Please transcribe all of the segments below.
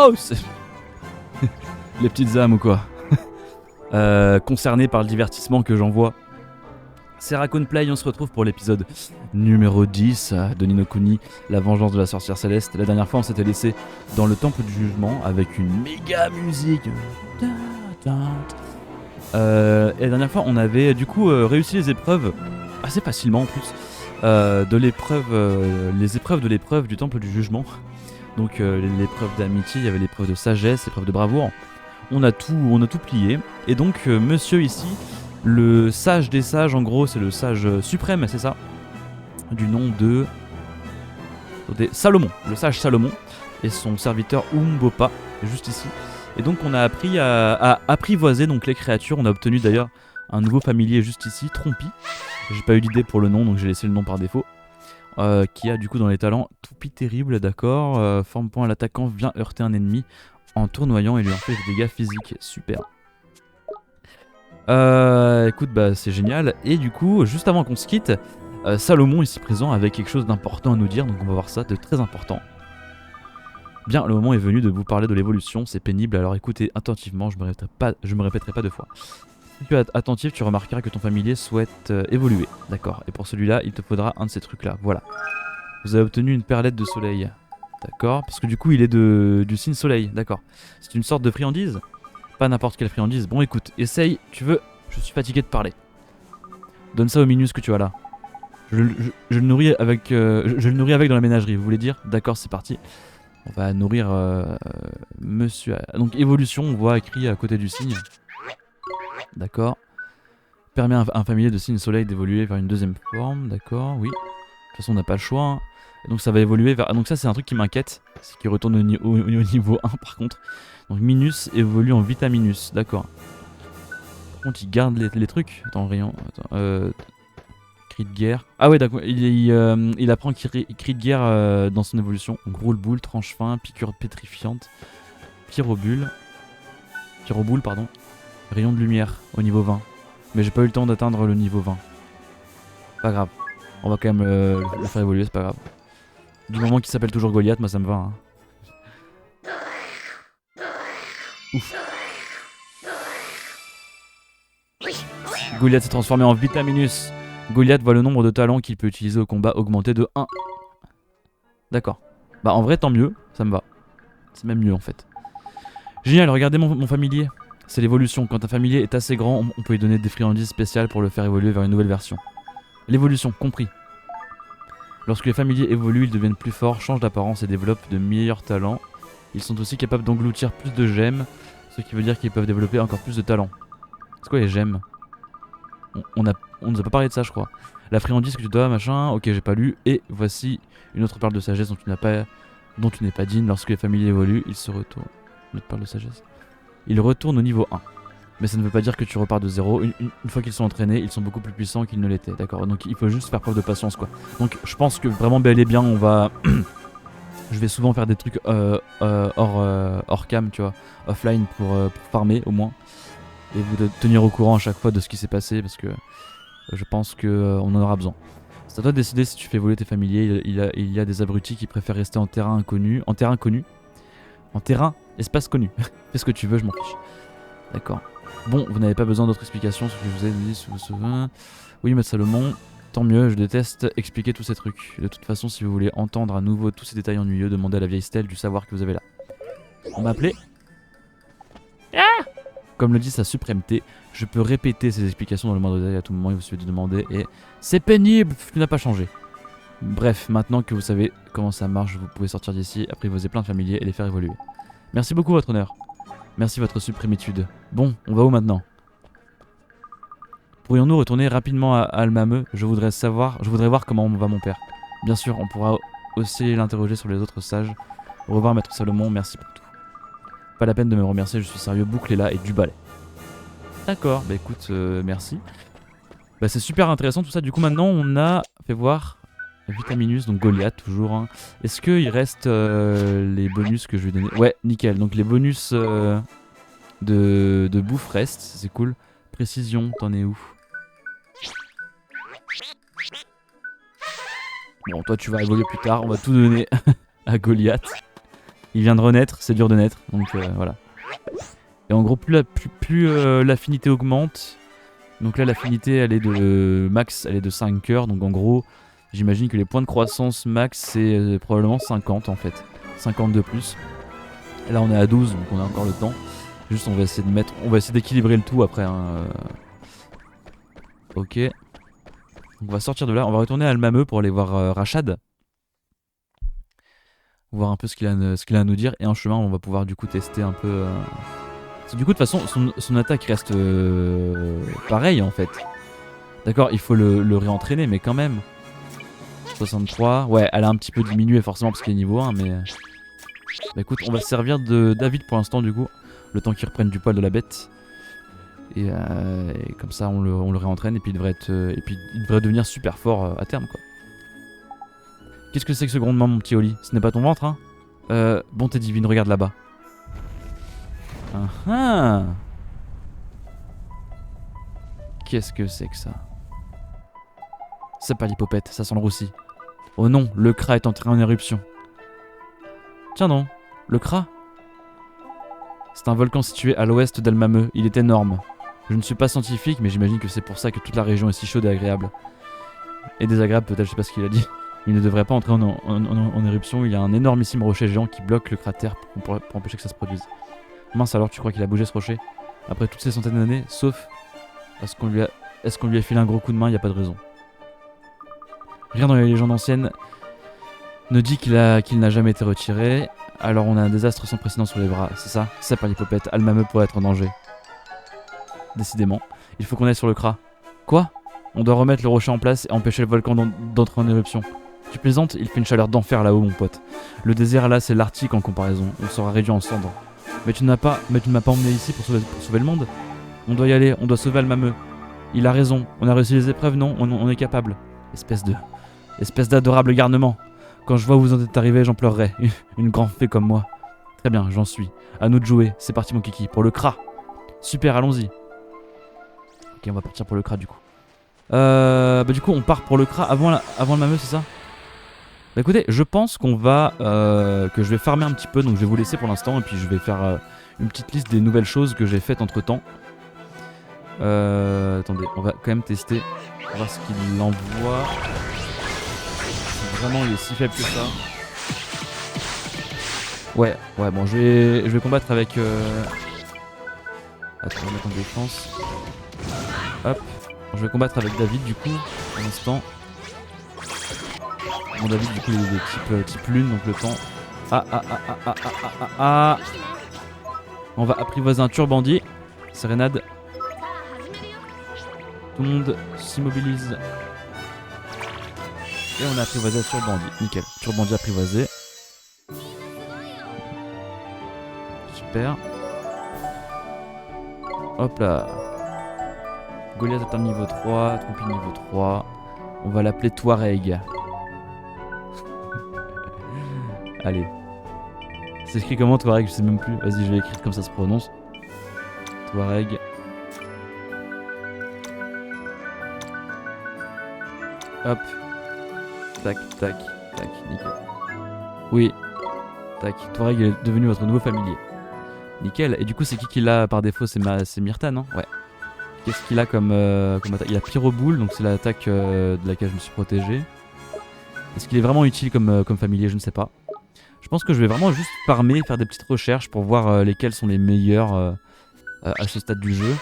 Oh, les petites âmes ou quoi. Concernées par le divertissement que j'envoie. C'est Raccoon Play, on se retrouve pour l'épisode numéro 10 de Ni no Kuni, la vengeance de la sorcière céleste. La dernière fois on s'était laissé dans le temple du jugement avec une méga musique. Et la dernière fois on avait du coup réussi les épreuves assez facilement en plus. Les épreuves de l'épreuve du temple du jugement. Donc l'épreuve d'amitié, il y avait l'épreuve de sagesse, l'épreuve de bravoure. On a tout plié. Et donc monsieur ici, le sage des sages, en gros c'est le sage suprême, c'est ça, du nom de Salomon, le sage Salomon, et son serviteur Umbopa, juste ici. Et donc on a appris à apprivoiser donc les créatures. On a obtenu d'ailleurs un nouveau familier juste ici, Trompi. J'ai pas eu d'idée pour le nom, donc j'ai laissé le nom par défaut. Qui a du coup dans les talents Toupie terrible, d'accord. Forme point, l'attaquant vient heurter un ennemi en tournoyant et lui en fait des dégâts physiques. Super. Écoute, bah c'est génial. Et du coup, juste avant qu'on se quitte, Salomon ici présent avait quelque chose d'important à nous dire, donc on va voir ça, de très important. Bien, le moment est venu de vous parler de l'évolution, c'est pénible, alors écoutez attentivement, je me répéterai pas deux fois. Si tu es attentif, tu remarqueras que ton familier souhaite évoluer, d'accord. Et pour celui-là, il te faudra un de ces trucs-là, voilà. Vous avez obtenu une perlette de soleil, d'accord, parce que du coup il est du signe soleil, d'accord. C'est une sorte de friandise. Pas n'importe quelle friandise. Bon écoute, essaye, tu veux, je suis fatigué de parler. Donne ça au Minus que tu as là. Je le nourris avec dans la ménagerie, vous voulez dire? D'accord, c'est parti. On va nourrir monsieur. Donc évolution, on voit écrit à côté du signe. D'accord. Permet à un familier de signe soleil d'évoluer vers une deuxième forme, d'accord, oui. De toute façon on n'a pas le choix. Hein. Et donc ça va évoluer vers... Ah, donc ça c'est un truc qui m'inquiète. C'est qu'il retourne au niveau 1 par contre. Donc Minus évolue en Vitaminus, d'accord. Par contre il garde les trucs. Attends, rayon. Cri de guerre. Ah ouais d'accord, il apprend cri de guerre dans son évolution. Donc roule-boule, tranche fin, piqûre pétrifiante, pyroboule, pardon. Rayon de lumière au niveau 20. Mais j'ai pas eu le temps d'atteindre le niveau 20. Pas grave. On va quand même le faire évoluer, c'est pas grave. Du moment qu'il s'appelle toujours Goliath, moi ça me va. Hein. Ouf. Goliath s'est transformé en Vitaminus. Goliath voit le nombre de talents qu'il peut utiliser au combat augmenter de 1. D'accord. Bah en vrai tant mieux, ça me va. C'est même mieux en fait. Génial, regardez mon familier. C'est l'évolution. Quand un familier est assez grand, on peut lui donner des friandises spéciales pour le faire évoluer vers une nouvelle version. L'évolution, compris. Lorsque les familiers évoluent, ils deviennent plus forts, changent d'apparence et développent de meilleurs talents. Ils sont aussi capables d'engloutir plus de gemmes, ce qui veut dire qu'ils peuvent développer encore plus de talents. C'est quoi les gemmes? On nous a pas parlé de ça je crois. La friandise que tu dois, machin, ok j'ai pas lu. Et voici une autre perle de sagesse dont tu n'es pas digne. Lorsque les familiers évoluent, ils se retournent. Une autre perle de sagesse. Ils retournent au niveau 1. Mais ça ne veut pas dire que tu repars de 0. Une fois qu'ils sont entraînés, ils sont beaucoup plus puissants qu'ils ne l'étaient, d'accord. Donc il faut juste faire preuve de patience quoi. Donc je pense que vraiment bel et bien on va... Je vais souvent faire des trucs hors cam, tu vois, offline pour farmer au moins. Et vous tenir au courant à chaque fois de ce qui s'est passé parce que je pense qu'on en aura besoin. C'est à toi de décider si tu fais voler tes familiers. Il y a des abrutis qui préfèrent rester en terrain inconnu. En terrain, espace connu. Fais ce que tu veux, je m'en fiche. D'accord. Bon, vous n'avez pas besoin d'autres explications sur ce que je vous ai dit, si vous vous souvenez. Oui, Maître Salomon, tant mieux, je déteste expliquer tous ces trucs. De toute façon, si vous voulez entendre à nouveau tous ces détails ennuyeux, demandez à la vieille stèle du savoir que vous avez là. On m'a appelé. Ah! Comme le dit sa suprêmeté, je peux répéter ces explications dans le moindre détail à tout moment, il vous suffit de demander et... C'est pénible, tu n'as pas changé. Bref, maintenant que vous savez comment ça marche, vous pouvez sortir d'ici, apprivoiser plein de familiers et les faire évoluer. Merci beaucoup, votre honneur. Merci, votre suprémitude. Bon, on va où maintenant? Pourrions-nous retourner rapidement à Almameux? Je voudrais voir comment va mon père. Bien sûr, on pourra aussi l'interroger sur les autres sages. Au revoir, Maître Salomon, merci pour tout. Pas la peine de me remercier, je suis sérieux, boucle est là et du balai. D'accord, bah écoute, merci. Bah c'est super intéressant tout ça, du coup maintenant on a fait voir Vitaminus, donc Goliath toujours. Hein. Est-ce qu'il reste les bonus que je vais donner? Ouais, nickel, donc les bonus de bouffe restent, c'est cool. Précision, t'en es où? Bon, toi tu vas évoluer plus tard, on va tout donner à Goliath. Il vient de renaître, c'est dur de naître, donc voilà. Et en gros, plus l'affinité augmente. Donc là, l'affinité, elle est de max, elle est de 5 cœurs. Donc en gros, j'imagine que les points de croissance max, c'est probablement 50 en fait. 50 de plus. Et là, on est à 12, donc on a encore le temps. Juste, on va essayer d'équilibrer le tout après. Hein. Ok. Donc on va sortir de là. On va retourner à Almameux pour aller voir Rachad. Voir un peu ce qu'il a à nous dire. Et en chemin, on va pouvoir du coup tester un peu. Du coup, de toute façon, son attaque reste pareil en fait. D'accord, il faut le réentraîner, mais quand même. 63. Ouais, elle a un petit peu diminué forcément parce qu'il est niveau 1, mais. Bah écoute, on va se servir de David pour l'instant, du coup. Le temps qu'il reprenne du poil de la bête. Et comme ça, on le réentraîne. Et puis, il devrait devenir super fort à terme, quoi. Qu'est-ce que c'est que ce grondement, mon petit Oli? Ce n'est pas ton ventre, hein? Bonté divine, regarde là-bas. Ah. Qu'est-ce que c'est que ça? C'est pas l'hypopète, ça sent le roussi. Oh non, le Kra est entré en éruption. Tiens non, le Kra? C'est un volcan situé à l'ouest d'Almameux, il est énorme. Je ne suis pas scientifique, mais j'imagine que c'est pour ça que toute la région est si chaude et agréable. Et désagréable peut-être, je sais pas ce qu'il a dit. Il ne devrait pas entrer en éruption, il y a un énormissime rocher géant qui bloque le cratère pour empêcher que ça se produise. Mince, alors tu crois qu'il a bougé ce rocher? Après toutes ces centaines d'années, sauf... Est-ce qu'on lui a filé un gros coup de main? Il n'y a pas de raison. Rien dans les légendes anciennes ne dit qu'il n'a jamais été retiré. Alors on a un désastre sans précédent sur les bras, c'est ça? C'est par l'hypopète, Almameux pourrait être en danger. Décidément, il faut qu'on aille sur le Kra. Quoi? On doit remettre le rocher en place et empêcher le volcan d'entrer en éruption. Tu plaisantes? Il fait une chaleur d'enfer là-haut, mon pote. Le désert là, c'est l'Arctique en comparaison. On sera réduit en cendres. Mais tu ne m'as pas emmené ici pour sauver le monde? On doit y aller, on doit sauver Almameux. Il a raison, on a réussi les épreuves, non? On est capable. Espèce d'adorable garnement. Quand je vois où vous en êtes arrivé, j'en pleurerais. Une grande fée comme moi. Très bien, j'en suis. À nous de jouer. C'est parti mon kiki, pour le Kra. Super, allons-y. Ok, on va partir pour le Kra du coup. Du coup, on part pour le Kra avant le Mameux, c'est ça? Bah écoutez, je pense qu'on va... que je vais farmer un petit peu, donc je vais vous laisser pour l'instant. Et puis je vais faire une petite liste des nouvelles choses que j'ai faites entre temps. Attendez, on va quand même tester. On va voir ce qu'il envoie. Si vraiment il est si faible que ça. Ouais, bon, je vais combattre avec... Attends, on va mettre en défense. Hop. Je vais combattre avec David du coup, pour l'instant. Bon, David du coup il est de type lune, donc le temps... Ah. On va apprivoiser un turbandie. Sérénade. Tout le monde s'immobilise. Et on a apprivoisé un turbandie. Nickel. Turbandie apprivoisé. Super. Hop là. Goliath atteint niveau 3. Trompi niveau 3. On va l'appeler Touareg. Allez. C'est écrit comment Touareg? Je sais même plus. Vas-y, je vais écrire comme ça se prononce. Touareg. Hop. Tac, nickel. Oui. Tac. Touareg est devenu votre nouveau familier. Nickel. Et du coup, c'est qui l'a par défaut? C'est Myrta, non? Ouais. Qu'est-ce qu'il a comme attaque? Il a Pyroboule, donc c'est l'attaque de laquelle je me suis protégé. Est-ce qu'il est vraiment utile comme familier? Je ne sais pas. Je pense que je vais vraiment juste farmer, faire des petites recherches pour voir lesquels sont les meilleurs à ce stade du jeu.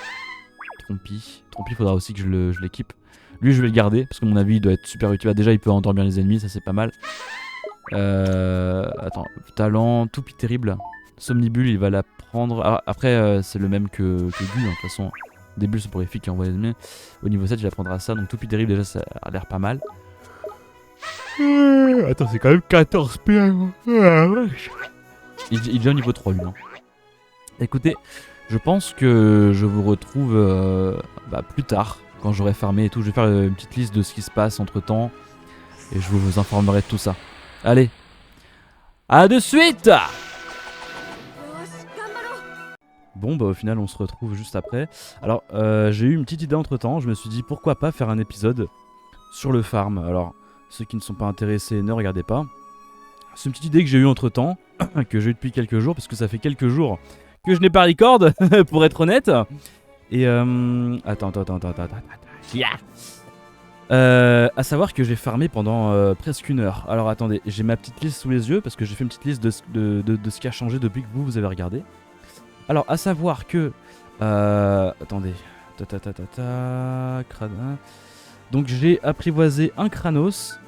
Trompi, faudra aussi que je l'équipe. Lui, je vais le garder parce que à mon avis, il doit être super utile. Bah, déjà, il peut endormir les ennemis, ça c'est pas mal. Attends, talent, toupie terrible. Somnibule, il va la prendre. Alors, après, c'est le même que Gu, de toute façon. Des bulles soporifiques qui envoient les ennemis. Au niveau 7, il apprendra ça. Donc, toupie terrible, déjà, ça a l'air pas mal. Attends, c'est quand même 14 PA. Il est déjà au niveau 3, lui. Hein. Écoutez, je pense que je vous retrouve plus tard, quand j'aurai farmé et tout. Je vais faire une petite liste de ce qui se passe entre temps. Et je vous informerai de tout ça. Allez, à de suite! Bon, au final, on se retrouve juste après. Alors, j'ai eu une petite idée entre temps. Je me suis dit, pourquoi pas faire un épisode sur le farm. Alors, ceux qui ne sont pas intéressés, ne regardez pas. C'est une petite idée que j'ai eue entre temps. que j'ai eu depuis quelques jours, parce que ça fait quelques jours que je n'ai pas record, pour être honnête. Et attends. Yeah. À savoir que j'ai farmé pendant presque 1 heure. Alors attendez, j'ai ma petite liste sous les yeux, parce que j'ai fait une petite liste de ce qui a changé depuis que vous avez regardé. Alors à savoir que... attendez. Donc j'ai apprivoisé un Kranos,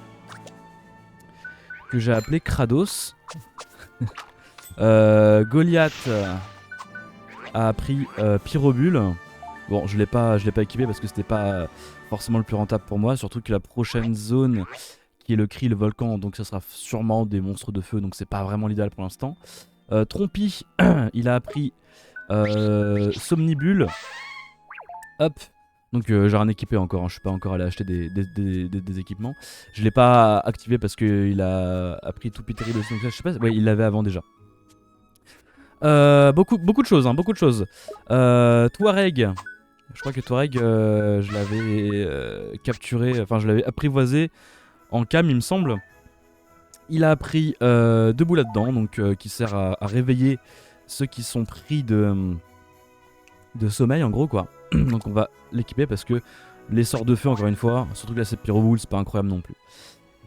que j'ai appelé Krados. Goliath a appris Pyrobule. Bon, je l'ai pas équipé parce que c'était pas forcément le plus rentable pour moi. Surtout que la prochaine zone, qui est le cri, le volcan, donc ça sera sûrement des monstres de feu, donc c'est pas vraiment l'idéal pour l'instant. Trompi, il a appris Somnibule. Hop. Donc j'ai rien équipé encore, hein. Je suis pas encore allé acheter des équipements. Je l'ai pas activé parce qu'il a appris tout terrible aussi. Donc là, je sais pas, ouais, il l'avait avant déjà. Beaucoup de choses, hein, beaucoup de choses. Touareg. Je crois que Touareg, je l'avais capturé, enfin je l'avais apprivoisé en cam, il me semble. Il a appris debout là-dedans, donc qui sert à réveiller ceux qui sont pris de sommeil en gros quoi. Donc on va l'équiper parce que les sorts de feu encore une fois, surtout que là c'est Pyroboule, c'est pas incroyable non plus.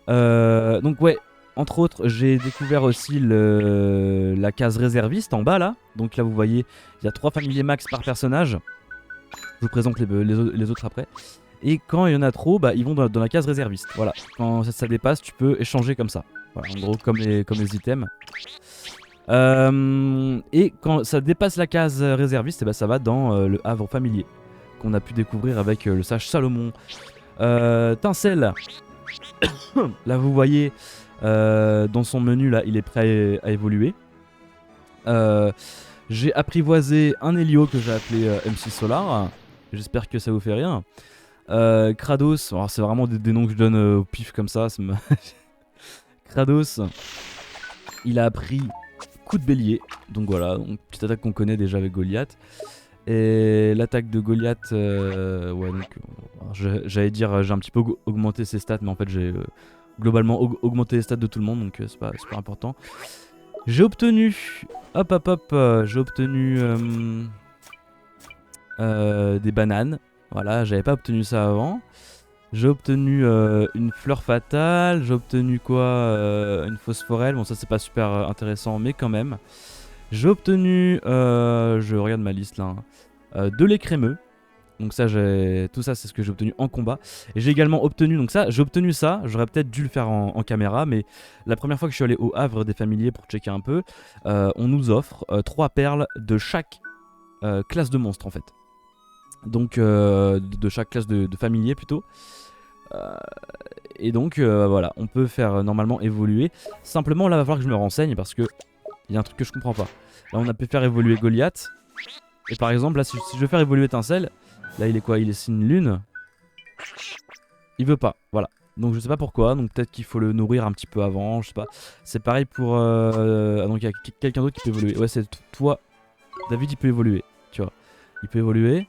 Donc ouais, entre autres j'ai découvert aussi la case réserviste en bas là. Donc là vous voyez il y a 3 familiers max par personnage. Je vous présente les autres après. Et quand il y en a trop, bah, ils vont dans la case réserviste. Voilà, quand ça dépasse tu peux échanger comme ça. Voilà, en gros comme les items. Et quand ça dépasse la case réserviste, et bah, ça va dans le havre familier qu'on a pu découvrir avec le sage Salomon. Tincelle. Là vous voyez dans son menu là, il est prêt à évoluer. J'ai apprivoisé un Hélio que j'ai appelé MC Solar. J'espère que ça vous fait rien. Kratos, alors c'est vraiment des noms que je donne au pif comme ça. Kratos, il a appris coup de bélier. Donc voilà, donc, petite attaque qu'on connaît déjà avec Goliath. Et l'attaque de Goliath, ouais, donc j'allais dire j'ai un petit peu augmenté ses stats, mais en fait j'ai globalement augmenté les stats de tout le monde, donc c'est pas important. J'ai obtenu, j'ai obtenu des bananes. Voilà, j'avais pas obtenu ça avant. J'ai obtenu une fleur fatale. J'ai obtenu quoi, une phosphorelle. Bon, ça c'est pas super intéressant, mais quand même. J'ai obtenu, je regarde ma liste là, de lait crémeux. Donc ça, tout ça c'est ce que j'ai obtenu en combat. Et j'ai également obtenu, donc ça, j'ai obtenu ça. J'aurais peut-être dû le faire en caméra, mais la première fois que je suis allé au Havre des familiers pour checker un peu, on nous offre 3 perles de chaque classe de monstre en fait. Donc de chaque classe de familier plutôt. Et donc voilà, on peut faire normalement évoluer. Simplement là, il va falloir que je me renseigne parce que il y a un truc que je comprends pas. Là, on a pu faire évoluer Goliath. Et par exemple, là, si je veux faire évoluer Tincelle, là, il est quoi? Il est signe lune. Il veut pas, voilà. Donc je sais pas pourquoi, donc peut-être qu'il faut le nourrir un petit peu avant, je sais pas. C'est pareil pour... Ah, donc il y a quelqu'un d'autre qui peut évoluer. Ouais, c'est toi. David, il peut évoluer, tu vois. Il peut évoluer.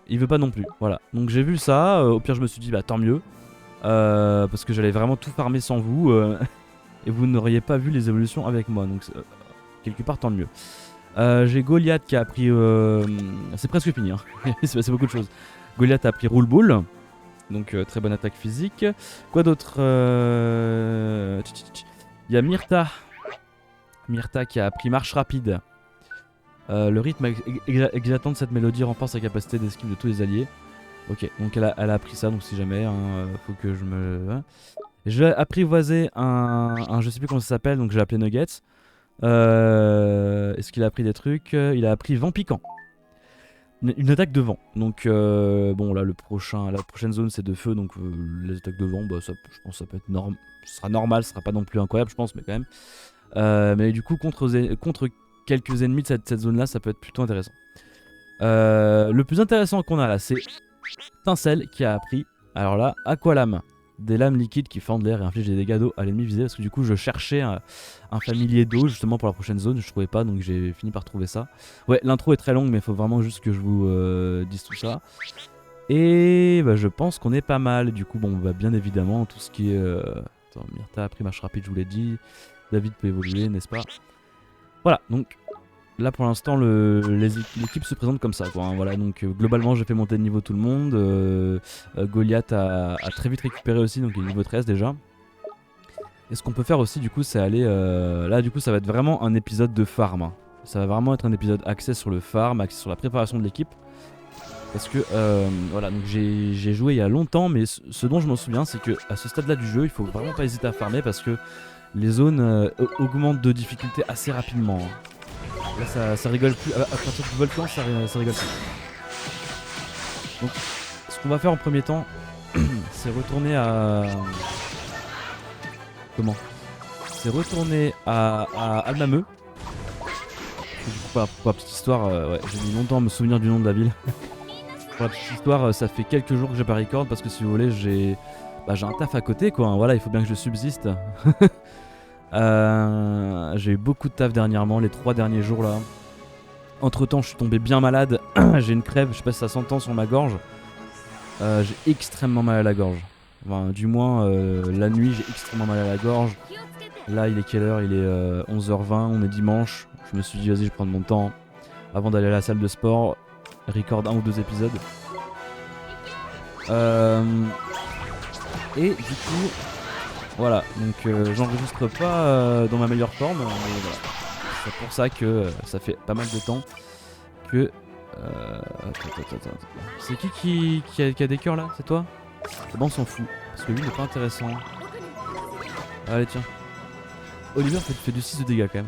Il veut pas non plus, voilà. Donc j'ai vu ça, au pire je me suis dit, bah tant mieux. Parce que j'allais vraiment tout farmer sans vous. Et vous n'auriez pas vu les évolutions avec moi, donc quelque part tant mieux. J'ai Goliath qui a appris... c'est presque fini, hein. C'est beaucoup de choses. Goliath a appris Roule Boule. Donc très bonne attaque physique. Quoi d'autre? Il y a Myrtha. Myrtha qui a appris Marche Rapide. Le rythme exaltant de cette mélodie renforce la capacité d'esquive de tous les alliés. Ok, donc elle a appris ça, donc si jamais, hein, faut que je me... J'ai apprivoisé un je sais plus comment ça s'appelle, donc j'ai appelé Nuggets. Est-ce qu'il a appris des trucs? Il a appris Vent Piquant. Une attaque de vent. Donc bon là la prochaine zone c'est de feu, donc les attaques de vent, bah, ça, je pense que ça peut être ce sera normal, ce sera pas non plus incroyable je pense, mais quand même. Mais du coup contre quelques ennemis de cette zone là ça peut être plutôt intéressant. Le plus intéressant qu'on a là c'est Tincelle qui a appris, alors là, Aqualame. Des lames liquides qui fendent l'air et infligent des dégâts d'eau à l'ennemi visé. Parce que du coup je cherchais un familier d'eau justement pour la prochaine zone. Je trouvais pas, donc j'ai fini par trouver ça. Ouais, l'intro est très longue mais il faut vraiment juste que je vous dise tout ça. Et bah, je pense qu'on est pas mal. Du coup bon, bah, bien évidemment tout ce qui est... Attends, Myrtha a pris marche rapide, je vous l'ai dit. David peut évoluer, n'est-ce pas? Voilà, donc là pour l'instant l'équipe se présente comme ça, quoi, hein, voilà, donc globalement j'ai fait monter de niveau tout le monde. Goliath a très vite récupéré aussi, donc il est niveau 13 déjà. Et ce qu'on peut faire aussi du coup c'est aller... là du coup ça va être vraiment un épisode de farm, hein. Ça va vraiment être un épisode axé sur le farm, axé sur la préparation de l'équipe. Parce que voilà, donc j'ai joué il y a longtemps, mais ce dont je m'en souviens c'est que à ce stade là du jeu il faut vraiment pas hésiter à farmer parce que les zones augmentent de difficulté assez rapidement, hein. Là ça rigole plus, à partir du volcan ça rigole plus. Donc ce qu'on va faire en premier temps c'est retourner à... Comment? C'est retourner à Almameux. Du coup, pour la petite histoire, ouais, j'ai mis longtemps à me souvenir du nom de la ville. Pour la petite histoire, ça fait quelques jours que j'ai pas record parce que si vous voulez, j'ai un taf à côté, quoi, hein. Voilà, il faut bien que je subsiste. J'ai eu beaucoup de taf dernièrement, les 3 derniers jours là. Entre temps, je suis tombé bien malade. J'ai une crève, je sais pas si ça s'entend sur ma gorge. J'ai extrêmement mal à la gorge. Enfin, du moins, la nuit, j'ai extrêmement mal à la gorge. Là, il est quelle heure? Il est 11h20, on est dimanche. Je me suis dit, vas-y, je vais prendre mon temps avant d'aller à la salle de sport. Record 1 ou 2 épisodes. Et du coup, voilà. Donc, j'enregistre pas dans ma meilleure forme. Mais voilà. C'est pour ça que ça fait pas mal de temps que... attends. C'est qui a des cœurs là? C'est toi? C'est bon, on s'en fout. Parce que lui, il est pas intéressant. Allez, tiens. Oliver fait du 6 de dégâts quand même.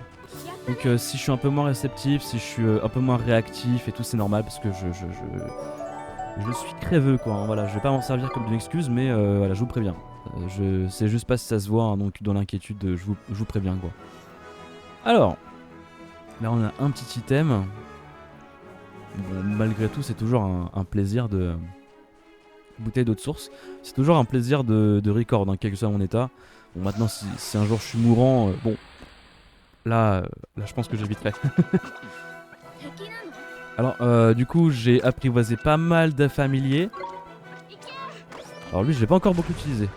Donc si je suis un peu moins réceptif, si je suis un peu moins réactif et tout, c'est normal parce que je suis creveux, quoi, hein. Voilà, je vais pas m'en servir comme d'une excuse, mais voilà, je vous préviens. Je sais juste pas si ça se voit, hein, donc dans l'inquiétude, je vous préviens, quoi. Alors, là on a un petit item. Bon, malgré tout, c'est toujours un plaisir de... Bouteille d'eau de source. C'est toujours un plaisir de record, hein, quel que soit mon état. Bon, maintenant, si un jour je suis mourant, bon... Là, je pense que j'éviterai. Alors, du coup, j'ai apprivoisé pas mal de familiers. Alors lui, je l'ai pas encore beaucoup utilisé.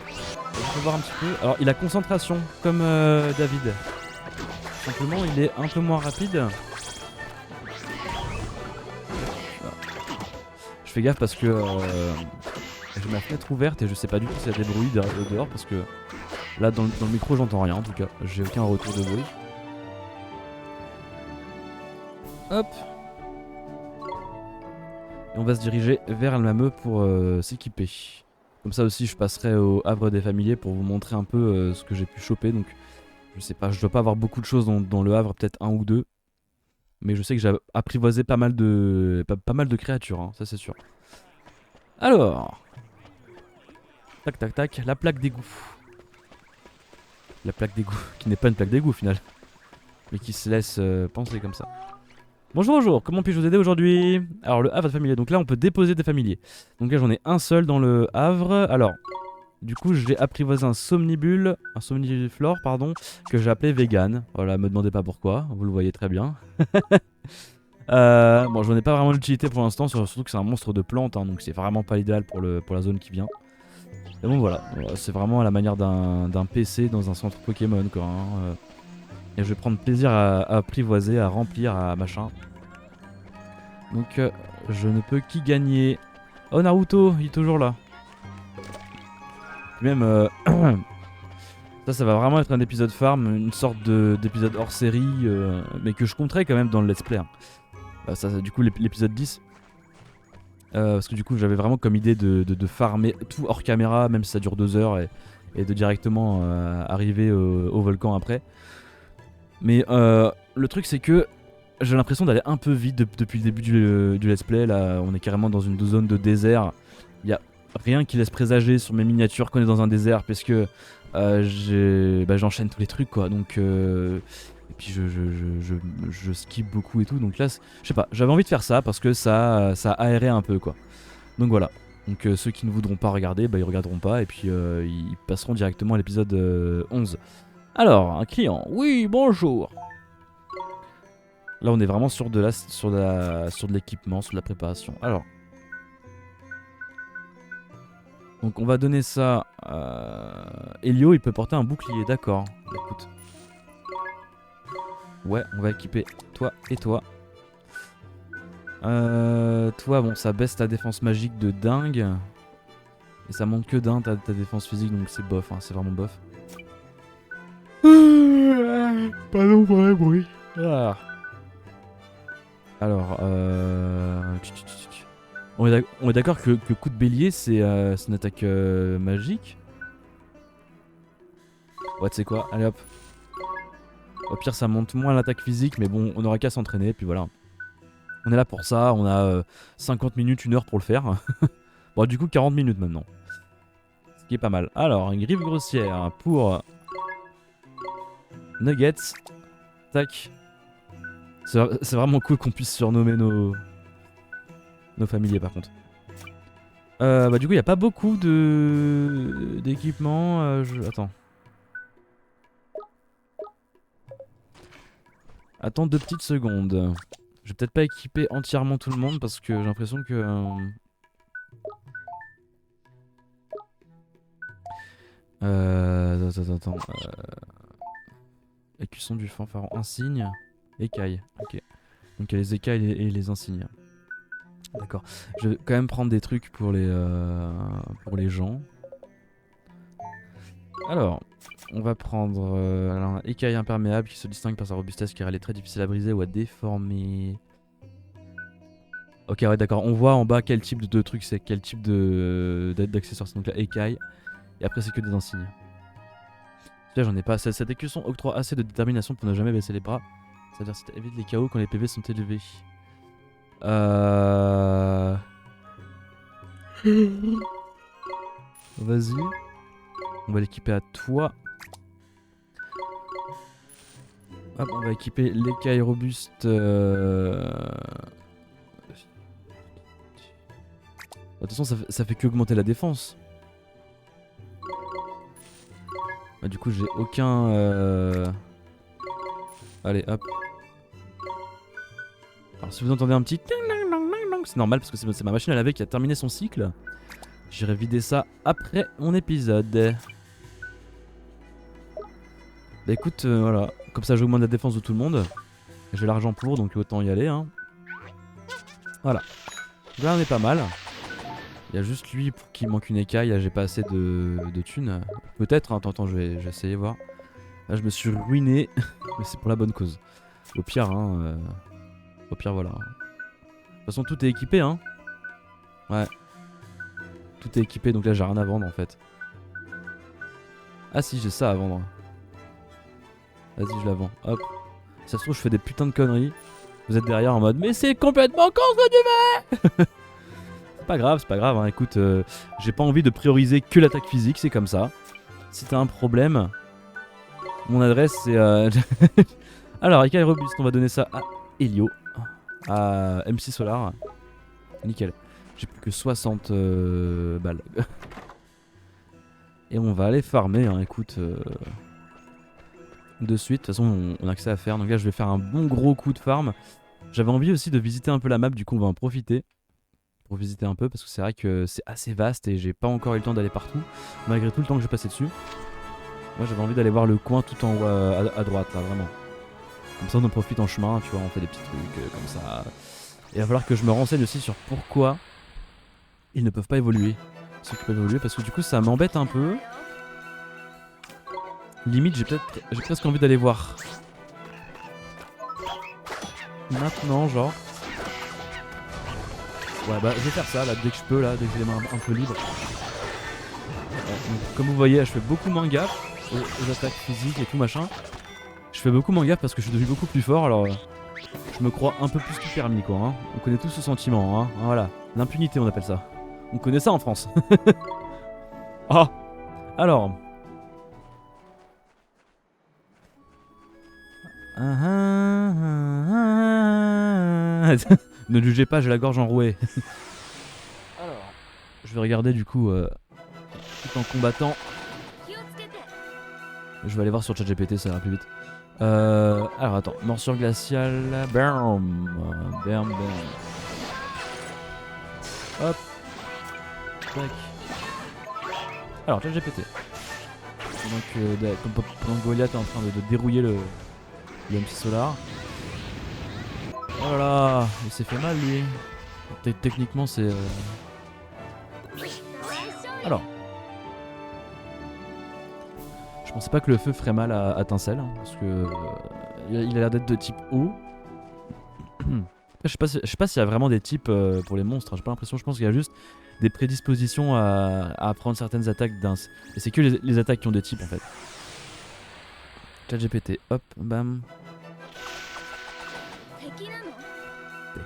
Je vais voir un petit peu. Alors, il a concentration, comme David. Simplement, il est un peu moins rapide. Je fais gaffe parce que j'ai ma fenêtre ouverte et je sais pas du tout s'il y a des bruits dehors parce que là, dans le micro, j'entends rien en tout cas. J'ai aucun retour de bruit. Hop. Et on va se diriger vers Almameux pour s'équiper. Comme ça aussi je passerai au Havre des Familiers pour vous montrer un peu ce que j'ai pu choper. Donc je sais pas, je dois pas avoir beaucoup de choses dans le Havre, peut-être 1 ou 2. Mais je sais que j'ai apprivoisé pas mal de créatures, hein, ça c'est sûr. Alors. Tac, la plaque d'égout. La plaque d'égout, qui n'est pas une plaque d'égout au final. Mais qui se laisse penser comme ça. Bonjour, comment puis-je vous aider aujourd'hui? Alors le Havre de familier, donc là on peut déposer des familiers. Donc là j'en ai un seul dans le Havre. Alors, du coup j'ai apprivoisé un somniflore pardon, que j'ai appelé vegan. Voilà, me demandez pas pourquoi, vous le voyez très bien. Bon, j'en ai pas vraiment d'utilité pour l'instant, surtout que c'est un monstre de plante, hein, donc c'est vraiment pas l'idéal pour la zone qui vient. Et bon voilà, c'est vraiment à la manière d'un PC dans un centre Pokémon, quoi, hein. Et je vais prendre plaisir à apprivoiser, à remplir, à machin. Donc je ne peux qu'y gagner. Oh, Naruto, il est toujours là. Puis même ça va vraiment être un épisode farm, une sorte d'épisode hors série, mais que je compterai quand même dans le let's play, hein. Du coup l'épisode 10. Parce que du coup j'avais vraiment comme idée de farmer tout hors caméra, même si ça dure 2 heures, et de directement arriver au volcan après. Mais le truc c'est que j'ai l'impression d'aller un peu vite depuis le début du let's play. Là on est carrément dans une zone de désert. Il n'y a rien qui laisse présager sur mes miniatures qu'on est dans un désert, parce que j'enchaîne tous les trucs, quoi. Donc et puis je skip beaucoup et tout. Donc là je sais pas, j'avais envie de faire ça parce que ça aérait un peu, quoi. Donc voilà. Donc ceux qui ne voudront pas regarder, ils regarderont pas, et puis ils passeront directement à l'épisode 11. Alors, un client. Oui, bonjour. Là, on est vraiment sur de l'équipement, sur de la préparation. Alors. Donc on va donner ça Elio, il peut porter un bouclier, d'accord. Bah, écoute. Ouais, on va équiper toi et toi. Toi, bon, ça baisse ta défense magique de dingue. Et ça monte que d'un ta défense physique, donc c'est bof, hein, c'est vraiment bof. Pardon pour le bruit. Ah. Alors, on est d'accord que coup de bélier, c'est une attaque magique. Ouais, tu sais quoi, allez hop. Au pire, ça monte moins l'attaque physique, mais bon, on aura qu'à s'entraîner, puis voilà. On est là pour ça, on a 50 minutes, 1 heure pour le faire. Bon, du coup, 40 minutes maintenant. Ce qui est pas mal. Alors, une griffe grossière pour Nuggets. Tac. C'est vraiment cool qu'on puisse surnommer nos familiers par contre. Bah du coup il n'y a pas beaucoup d'équipements. Attends. Attends 2 petites secondes. Je vais peut-être pas équiper entièrement tout le monde parce que j'ai l'impression que... Attends. Écusson du fanfaron. Insigne. Écaille. Ok. Donc il y a les écailles et les insignes. D'accord. Je vais quand même prendre des trucs pour les gens. Alors, on va prendre un écaille imperméable qui se distingue par sa robustesse car elle est très difficile à briser ou à déformer. Ok, ouais, d'accord. On voit en bas quel type de truc c'est, quel type d'accessoire c'est. Donc là, écaille. Et après, c'est que des insignes. Là, j'en ai pas assez. Cette écusson octroie assez de détermination pour ne jamais baisser les bras. C'est-à-dire, ça évite les KO quand les PV sont élevés. Vas-y. On va l'équiper à toi. Hop, on va équiper l'écaille robuste. De toute façon, ça fait que augmenter la défense. Bah, du coup, j'ai aucun... Allez, hop. Alors, si vous entendez un petit... C'est normal parce que c'est ma machine à laver qui a terminé son cycle. J'irai vider ça après mon épisode. Bah écoute, voilà. Comme ça, j'augmente la défense de tout le monde. J'ai l'argent pour, donc autant y aller. Hein. Voilà. Là, on est pas mal. Il y a juste lui pour qui manque une écaille. J'ai pas assez de thunes. Peut-être, hein. Attends, je vais essayer voir. Là, je me suis ruiné. Mais c'est pour la bonne cause. Au pire, hein. Au pire, voilà. De toute façon, tout est équipé, hein. Ouais. Tout est équipé, donc là, j'ai rien à vendre en fait. Ah si, j'ai ça à vendre. Vas-y, je la vends. Hop. Si ça se trouve, je fais des putains de conneries. Vous êtes derrière en mode, mais c'est complètement con ce que tu fais. C'est pas grave, hein. Écoute, j'ai pas envie de prioriser que l'attaque physique, c'est comme ça. Si t'as un problème, mon adresse c'est... Alors, écaille robuste, on va donner ça à Elio. À MC Solar. Nickel. J'ai plus que 60 balles. Et on va aller farmer, hein, écoute. De suite, de toute façon on a que ça à faire. Donc là je vais faire un bon gros coup de farm. J'avais envie aussi de visiter un peu la map, du coup on va en profiter. Pour visiter un peu, parce que c'est vrai que c'est assez vaste et j'ai pas encore eu le temps d'aller partout. Malgré tout le temps que j'ai passé dessus. Moi j'avais envie d'aller voir le coin tout en haut à droite là, vraiment. Comme ça on en profite en chemin, tu vois, on fait des petits trucs comme ça. Et il va falloir que je me renseigne aussi sur pourquoi ils ne peuvent pas évoluer. Ceux qui peuvent évoluer, parce que du coup ça m'embête un peu. Limite j'ai presque envie d'aller voir maintenant, genre. Ouais bah je vais faire ça là dès que je peux, là, dès que j'ai les mains un peu libres. Donc, comme vous voyez, je fais beaucoup moins gaffe aux attaques physiques et tout machin. Je fais beaucoup moins gaffe parce que je suis devenu beaucoup plus fort, alors je me crois un peu plus que permis quoi. Hein. On connaît tous ce sentiment, hein. Voilà. L'impunité on appelle ça. On connaît ça en France. Ah. Alors. Ne jugez pas, j'ai la gorge enrouée. Alors, je vais regarder du coup tout en combattant. Je vais aller voir sur ChatGPT, ça ira plus vite. Alors attends, morsure glaciale. Bam, bam, bam. Hop. Tac. Alors, ChatGPT. Pendant que Goliath est en train de dérouiller le MC Solar. Oh là là, il s'est fait mal lui. Techniquement, c'est. Alors. Je pensais pas que le feu ferait mal à Tincelle, hein, parce que il a l'air d'être de type eau. Je sais pas s'il y a vraiment des types pour les monstres, hein, j'ai pas l'impression, je pense qu'il y a juste des prédispositions à apprendre certaines attaques d'un. Et c'est que les attaques qui ont des types en fait. ChatGPT, hop, bam.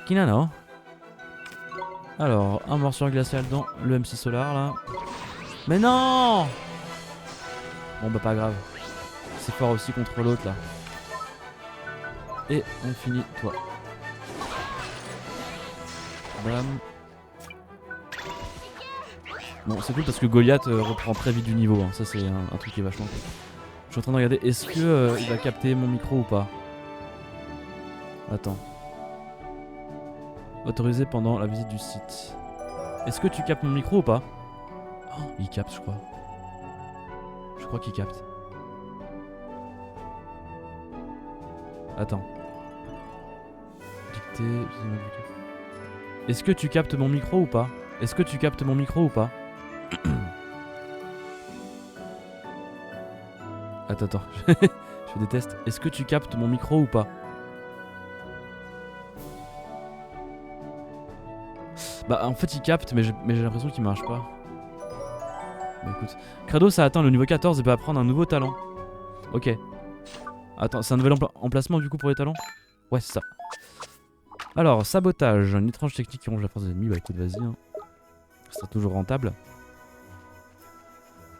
Kinano. Alors, un morsure glaciale dans le MC Solar là. Mais non! Bon bah pas grave. C'est fort aussi contre l'autre là. Et on finit toi. Bam. Bon c'est cool parce que Goliath reprend très vite du niveau, hein. Ça c'est un truc qui est vachement cool. Je suis en train de regarder, est-ce que il va capter mon micro ou pas? Attends. Autorisé pendant la visite du site. Est-ce que tu captes mon micro ou pas? Oh, il capte je crois. Je crois qu'il capte. Attends. Dictée. Est-ce que tu captes mon micro ou pas? Est-ce que tu captes mon micro ou pas? Attends. Je déteste. Est-ce que tu captes mon micro ou pas? Bah en fait il capte mais j'ai l'impression qu'il marche pas. Bah écoute. Credo ça atteint le niveau 14 et peut apprendre un nouveau talent. Ok. Attends, c'est un nouvel emplacement du coup pour les talents? Ouais c'est ça. Alors, sabotage, une étrange technique qui ronge la force des ennemis. Bah écoute vas-y hein. Ce sera toujours rentable.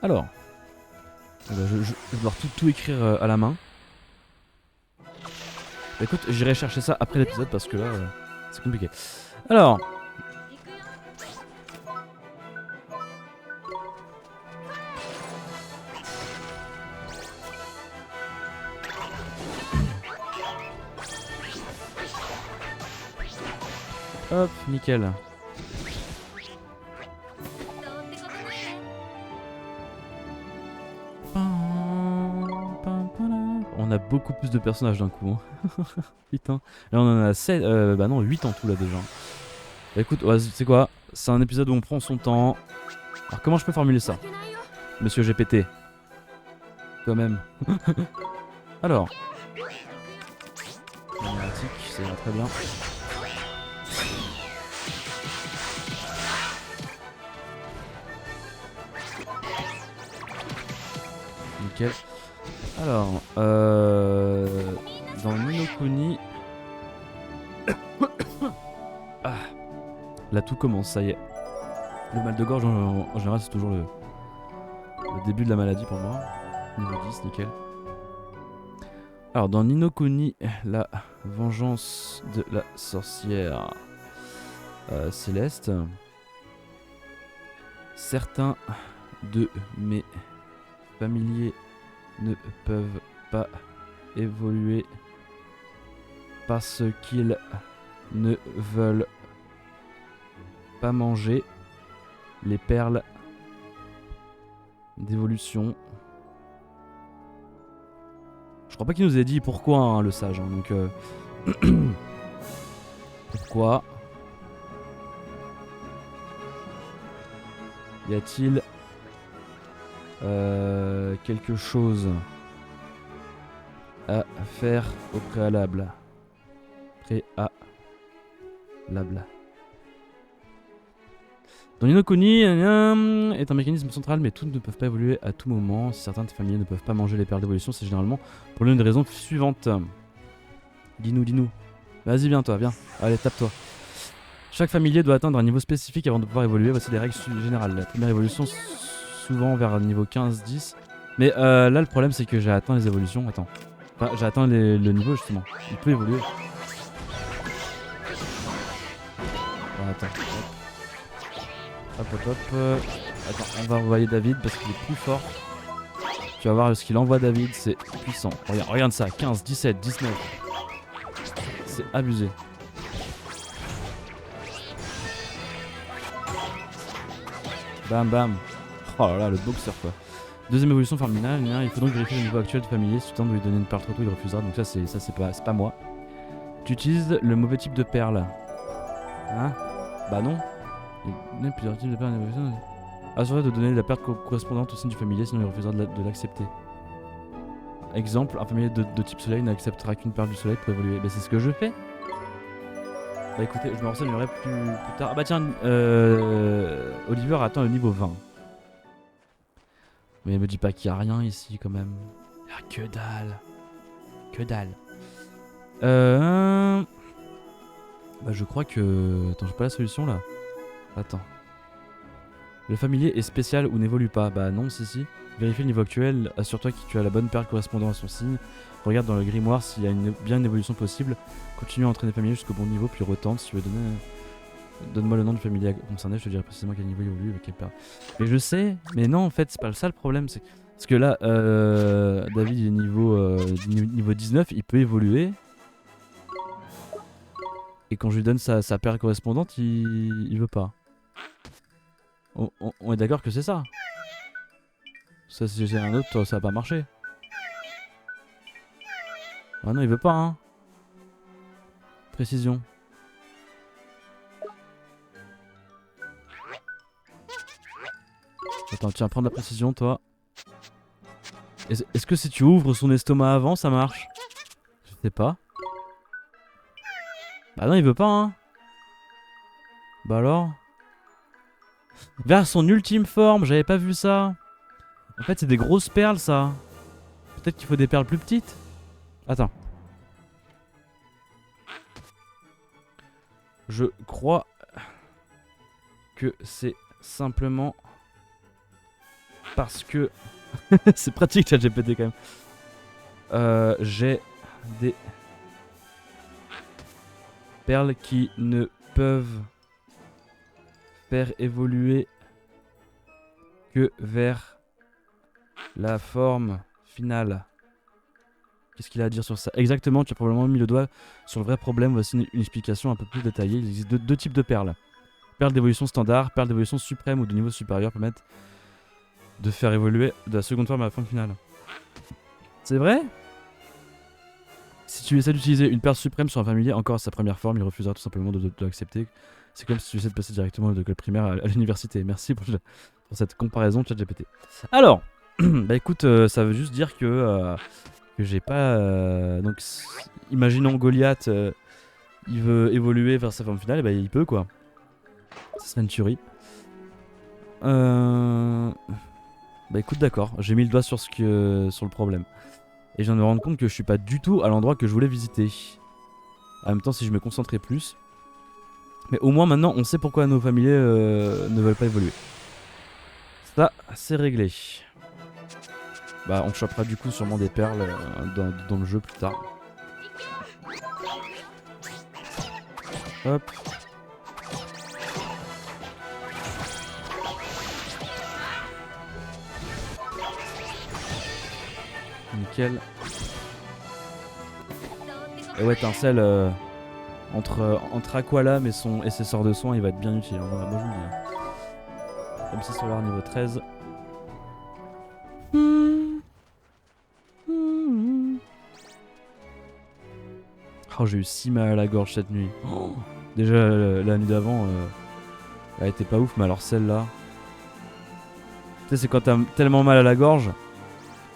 Alors. Bah, je vais devoir tout écrire à la main. Bah écoute, j'irai chercher ça après l'épisode parce que là c'est compliqué. Alors. Hop, nickel. On a beaucoup plus de personnages d'un coup. Hein. Putain. Là on en a 7, bah non 8 en tout là déjà. Bah écoute, ouais, c'est quoi? C'est un épisode où on prend son temps. Alors comment je peux formuler ça? Monsieur GPT. Quand même. Alors. Dramatique, ça ira très bien. Nickel. Alors, dans Ni no Kuni... Ah, là tout commence, ça y est. Le mal de gorge en général c'est toujours le début de la maladie pour moi. Niveau 10, nickel. Alors dans Ni no Kuni, la vengeance de la sorcière céleste, certains de mes familiers ne peuvent pas évoluer parce qu'ils ne veulent pas manger les perles d'évolution. Je crois pas qu'il nous ait dit pourquoi hein, le sage hein, donc pourquoi y a-t-il quelque chose à faire au préalable. Dans Ni no Kuni est un mécanisme central, mais toutes ne peuvent pas évoluer à tout moment. Si certains de familiers ne peuvent pas manger les perles d'évolution, c'est généralement pour l'une des raisons suivantes. Dis-nous. Vas-y, viens toi, viens. Allez, tape-toi. Chaque familier doit atteindre un niveau spécifique avant de pouvoir évoluer. Voici les règles générales. La première évolution, souvent vers le niveau 15-10. Mais là, le problème, c'est que j'ai atteint les évolutions. Attends. Enfin, j'ai atteint le niveau, justement. Il peut évoluer. Oh, attends. Hop. Attends, on va envoyer David parce qu'il est plus fort. Tu vas voir ce qu'il envoie David, c'est puissant. Regarde ça, 15, 17, 19. C'est abusé. Bam. Oh là là, le boxer quoi. Deuxième évolution terminale, il faut donc vérifier le niveau actuel de familier. Si tu tentes de lui donner une perle trop tôt, il refusera. Donc ça c'est pas moi. Tu utilises le mauvais type de perle. Hein? Bah non. Il y a plusieurs types de perles en évolution. Assure-toi de donner la perte correspondante au signe du familier, sinon il refusera de l'accepter. Exemple, un familier de type soleil n'acceptera qu'une perle du soleil pour évoluer. Bah c'est ce que je fais. Bah écoutez, je me renseignerai plus tard. Ah bah tiens, Oliver atteint le niveau 20. Mais me dis pas qu'il y a rien ici quand même. Ah que dalle. Que dalle. Bah je crois que... Attends, j'ai pas la solution là. Attends. Le familier est spécial ou n'évolue pas. Bah non, si. Vérifie le niveau actuel, assure-toi que tu as la bonne perle correspondant à son signe. Regarde dans le grimoire s'il y a bien une évolution possible. Continue à entraîner le familier jusqu'au bon niveau, puis retente. Si tu veux donner... Donne-moi le nom du familier concerné, je te dirai précisément quel niveau il évolue, avec quelle perle. Mais je sais, mais non en fait, c'est pas ça le problème. Parce que là, David il est niveau 19, il peut évoluer. Et quand je lui donne sa perle correspondante, il veut pas. On est d'accord que c'est ça. Ça, si j'ai un autre, ça va pas marcher. Ah non, il veut pas, hein. Précision. Attends, tiens, prends de la précision, toi. Est-ce que si tu ouvres son estomac avant, ça marche? Je sais pas. Bah non, il veut pas, hein. Bah alors? Vers son ultime forme, j'avais pas vu ça. En fait, c'est des grosses perles, ça. Peut-être qu'il faut des perles plus petites. Attends. Je crois que c'est simplement parce que... c'est pratique ChatGPT quand même. J'ai des perles qui ne peuvent faire évoluer que vers la forme finale. Qu'est-ce qu'il a à dire sur ça? Exactement, tu as probablement mis le doigt sur le vrai problème. Voici une explication un peu plus détaillée. Il existe deux types de perles. Perles d'évolution standard, perles d'évolution suprême ou de niveau supérieur permettent de faire évoluer de la seconde forme à la forme finale. C'est vrai? Si tu essaies d'utiliser une perle suprême sur un familier encore à sa première forme, il refusera tout simplement de l'accepter. C'est comme si tu essaies de passer directement de l'école primaire à l'université. Merci pour cette comparaison ChatGPT. Alors, bah écoute, ça veut juste dire que j'ai pas... donc, imaginons Goliath, il veut évoluer vers sa forme finale, et bah il peut quoi. Ça serait une tuerie. Bah écoute, d'accord, j'ai mis le doigt sur le problème. Et je viens de me rendre compte que je suis pas du tout à l'endroit que je voulais visiter. En même temps, si je me concentrais plus... Mais au moins maintenant, on sait pourquoi nos familiers ne veulent pas évoluer. Ça, c'est réglé. Bah, on chopera du coup sûrement des perles dans le jeu plus tard. Hop. Nickel. Et ouais, Tincelle, entre Aqualam et ses sorts de soins, il va être bien utile. Hein. Moi, je vous le dis. Hein. MC Solar niveau 13. Oh, j'ai eu si mal à la gorge cette nuit. Oh. Déjà, la nuit d'avant, elle était pas ouf, mais alors celle-là... Tu sais, c'est quand t'as tellement mal à la gorge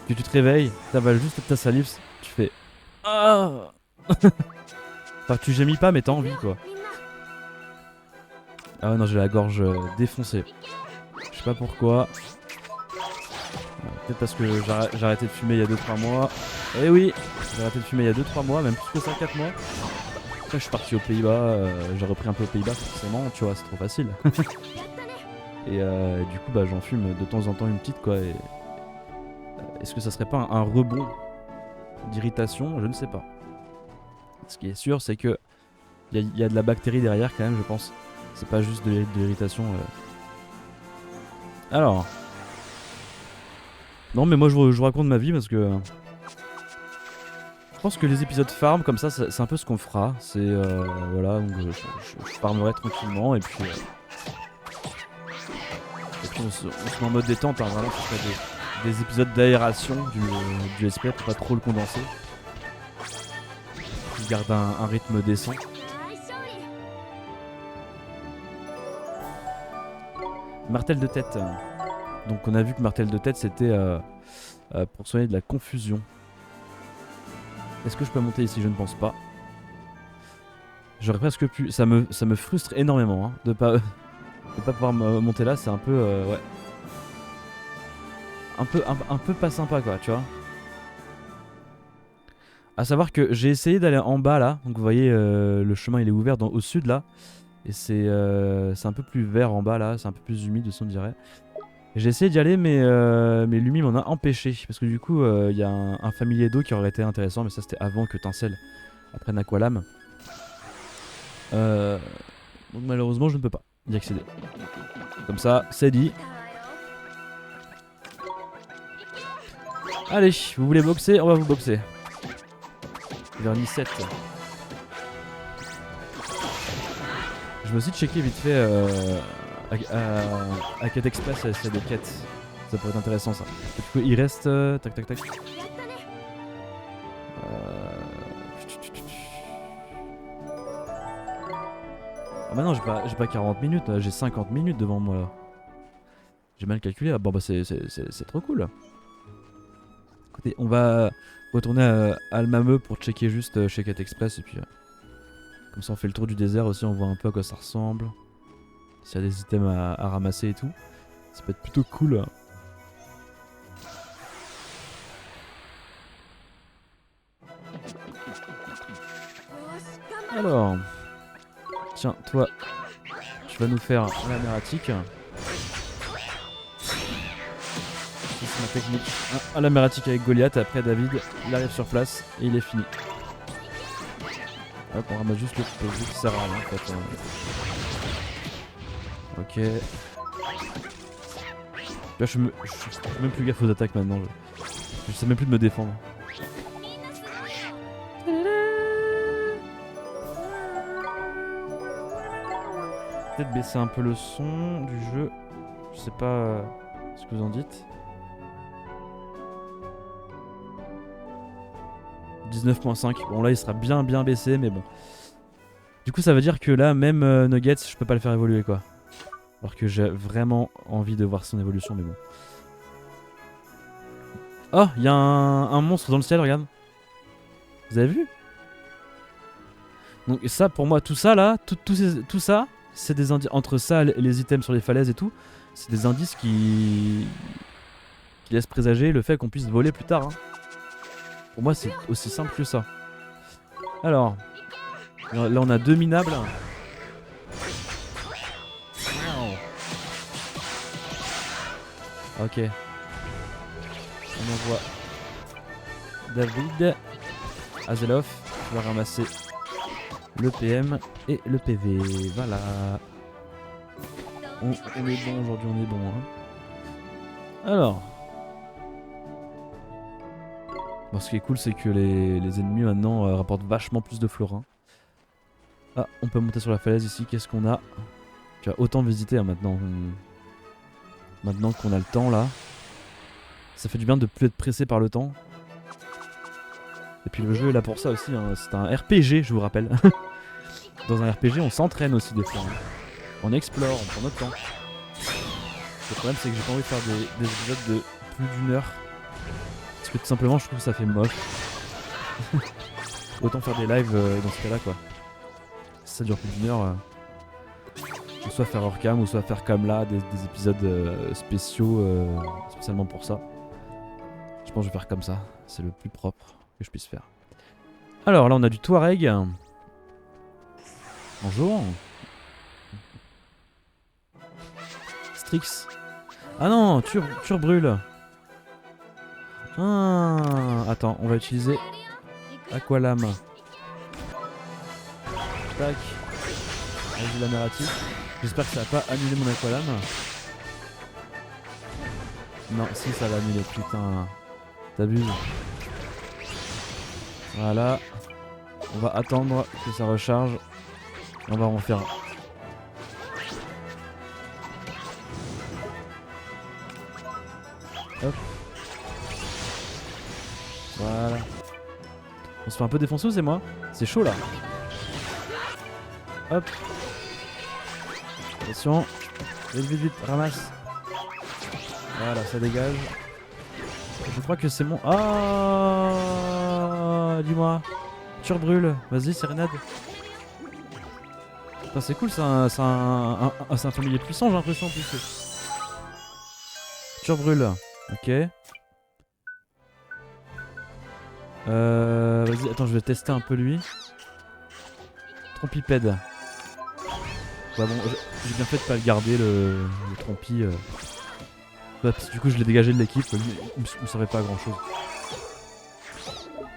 que tu te réveilles, t'avales juste ta salive, tu fais... Ah. Enfin, tu gémis pas, mais t'as envie, quoi. Ah ouais, non, j'ai la gorge défoncée. Je sais pas pourquoi. Peut-être parce que j'ai arrêté de fumer il y a 2-3 mois. Eh oui, j'ai arrêté de fumer il y a 2-3 mois, même plus que ça, 4 mois. Après, je suis parti aux Pays-Bas, j'ai repris un peu aux Pays-Bas, forcément, tu vois, c'est trop facile. Et du coup, bah, j'en fume de temps en temps une petite, quoi. Et est-ce que ça serait pas un rebond d'irritation? Je ne sais pas. Ce qui est sûr, c'est que il y a de la bactérie derrière, quand même, je pense. C'est pas juste de l'irritation. Alors. Non, mais moi, je vous raconte ma vie parce que... Je pense que les épisodes farm, comme ça, c'est un peu ce qu'on fera. C'est... voilà, donc je farmerai tranquillement et puis on se met en mode détente, hein, vraiment, ce serait des épisodes d'aération du SP pour pas trop le condenser. Qui garde un rythme décent. Martel de tête. Donc on a vu que martel de tête c'était pour soigner de la confusion. Est-ce que je peux monter ici? Je ne pense pas. J'aurais presque pu. Ça me frustre énormément hein, de pas pouvoir monter là. C'est un peu ouais. Un peu pas sympa quoi, tu vois. À savoir que j'ai essayé d'aller en bas là. Donc vous voyez le chemin il est ouvert au sud là. Et c'est un peu plus vert en bas là. C'est un peu plus humide aussi on dirait. J'ai essayé d'y aller mais Lumi m'en a empêché. Parce que du coup il y a un familier d'eau qui aurait été intéressant. Mais ça c'était avant que Tincelle apprenne Aqualame. Donc malheureusement je ne peux pas y accéder. Comme ça c'est dit. Allez, vous voulez boxer? On va vous boxer. Vernis 7. Je vais aussi checker vite fait à Quête Express s'il y a des quêtes. Ça pourrait être intéressant ça. Du coup il reste... tac tac tac. Ah bah non j'ai pas 40 minutes, j'ai 50 minutes devant moi là. J'ai mal calculé, bon bah c'est trop cool. Écoutez, on va retourner à Almameux pour checker juste chez Quête Express et puis comme ça on fait le tour du désert aussi, on voit un peu à quoi ça ressemble. S'il y a des items à ramasser et tout. Ça peut être plutôt cool. Alors, tiens, toi, tu vas nous faire la mératique. C'est ma technique. À la mératique avec Goliath, après David, il arrive sur place et il est fini. Hop, on ramasse juste le PV qui sert à rien en fait. Ok. Là, je suis même plus gaffe aux attaques maintenant. Je sais même plus de me défendre. Peut-être baisser un peu le son du jeu. Je sais pas ce que vous en dites. 19.5. Bon là il sera bien baissé mais bon. Du coup ça veut dire que là même Nuggets je peux pas le faire évoluer quoi. Alors que j'ai vraiment envie de voir son évolution mais bon. Oh il y a un monstre dans le ciel regarde. Vous avez vu? Donc ça pour moi tout ça là, tout ça c'est des indices. Entre ça les items sur les falaises et tout, c'est des indices qui laissent présager le fait qu'on puisse voler plus tard hein. Pour moi c'est aussi simple que ça. Alors, là on a 2 minables. Ok. On envoie David. Azelov va ramasser le PM et le PV. Voilà. On est bon aujourd'hui, on est bon. Hein. Alors. Bon, ce qui est cool, c'est que les ennemis maintenant rapportent vachement plus de florins. Ah, on peut monter sur la falaise ici. Qu'est-ce qu'on a? Tu vas autant visiter hein, maintenant. Maintenant qu'on a le temps là. Ça fait du bien de plus être pressé par le temps. Et puis le jeu est là pour ça aussi. Hein. C'est un RPG, je vous rappelle. Dans un RPG, on s'entraîne aussi des fois. Hein. On explore, on prend notre temps. Le problème, c'est que j'ai pas envie de faire des épisodes de plus d'1 heure. Parce que tout simplement je trouve que ça fait moche. Autant faire des lives dans ce cas là quoi. Si ça dure plus d'1 heure, ou soit faire hors cam ou soit faire comme là des épisodes spéciaux spécialement pour ça. Je pense que je vais faire comme ça, c'est le plus propre que je puisse faire. Alors là on a du Touareg. Bonjour. Strix. Ah non, Turbrûle. Ah, attends, on va utiliser Aqualame. Tac. Vas-y la narrative. J'espère que ça va pas annuler mon Aqualame. Non, si ça va annuler, putain. T'abuses. Voilà. On va attendre que ça recharge. On va en faire. Voilà. On se fait un peu défoncer ou c'est moi? C'est chaud là. Hop. Attention. Vite, vite, vite, ramasse. Voilà, ça dégage. Je crois que c'est mon... Ah, dis-moi. Tu rebrûles. Vas-y, sérénade. C'est cool, c'est un familier puissant, j'ai l'impression en plus. Tu rebrûles. Ok. Vas-y, attends, je vais tester un peu lui. Trompipède. Bah bon, j'ai bien fait de pas le garder, le trompi. Bah, parce que du coup, je l'ai dégagé de l'équipe, il me servait pas à grand chose.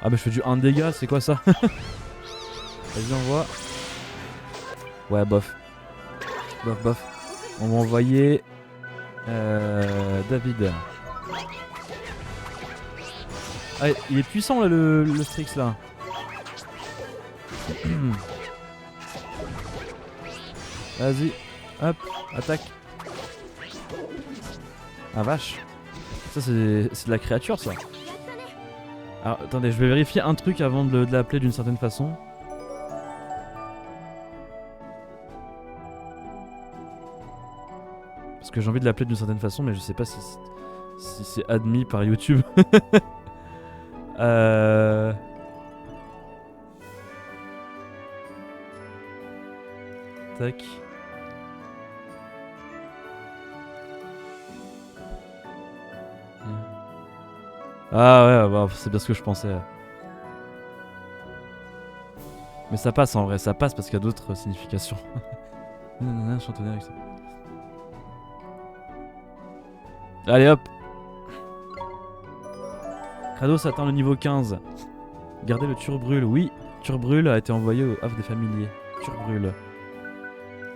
Ah, bah je fais du 1 dégât, c'est quoi ça? Vas-y, envoie. Ouais, bof. Bof, bof. On va envoyer David. Ah, il est puissant là, le Strix là. Vas-y, hop, attaque. Ah vache. Ça c'est de la créature ça. Alors attendez, je vais vérifier un truc avant de l'appeler d'une certaine façon. Parce que j'ai envie de l'appeler d'une certaine façon, mais je sais pas si c'est admis par YouTube. Tac. Ah ouais, bah, c'est bien ce que je pensais. Mais ça passe en vrai, ça passe parce qu'il y a d'autres significations. Chantonner avec ça. Allez hop. Kratos atteint le niveau 15. Gardez le Turbrûle. Oui, Turbrûle a été envoyé au Havre des Familiers. Turbrûle.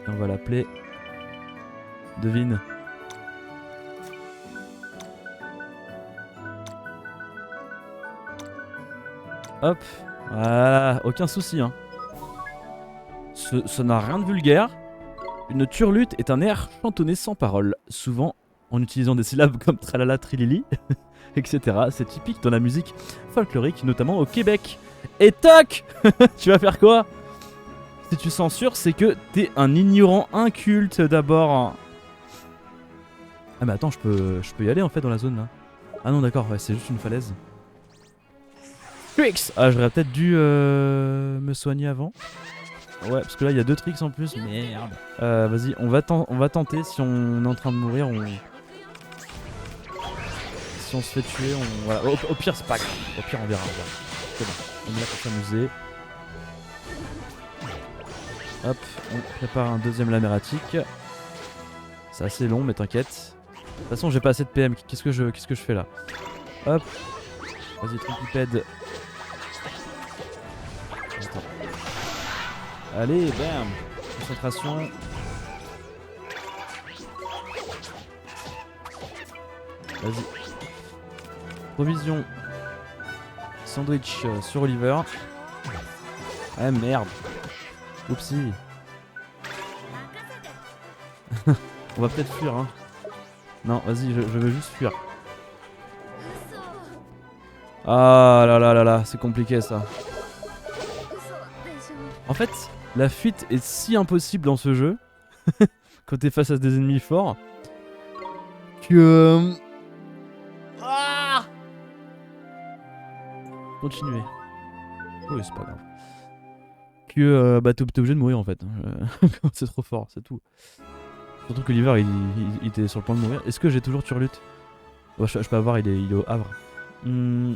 Et on va l'appeler... Devine. Hop. Voilà, aucun souci hein. Ce n'a rien de vulgaire. Une turlute est un air chantonné sans parole, souvent en utilisant des syllabes comme tralala trilili, etc. C'est typique dans la musique folklorique, notamment au Québec. Et toc. Tu vas faire quoi? Si tu censures, c'est que t'es un ignorant inculte d'abord. Ah mais attends, je peux y aller en fait dans la zone là. Ah non d'accord, ouais, c'est juste une falaise. Tricks. Ah, j'aurais peut-être dû me soigner avant. Ouais, parce que là il y a 2 tricks en plus. Merde. Vas-y, on va tenter. Si on est en train de mourir, si on se fait tuer, voilà. Au pire, c'est pas grave. Au pire, on verra. C'est bon. On est là pour s'amuser. Hop, on prépare un deuxième lame erratique. C'est assez long, mais t'inquiète. De toute façon, j'ai pas assez de PM. Qu'est-ce que je fais là? Hop. Vas-y, trompipède. Attends. Allez, bam. Concentration. Vas-y. Provision. Sandwich sur Oliver. Ah merde. Oupsie. On va peut-être fuir hein. Non, vas-y, je veux juste fuir. Ah là là là là, c'est compliqué ça. En fait, la fuite est si impossible dans ce jeu, quand t'es face à des ennemis forts, que... Ah, continuez. Oui, c'est pas grave. Que bah t'es obligé de mourir en fait. C'est trop fort, c'est tout. Surtout que l'hiver il était sur le point de mourir. Est-ce que j'ai toujours Turlute? Ouais, je peux avoir, il est au Havre. Comment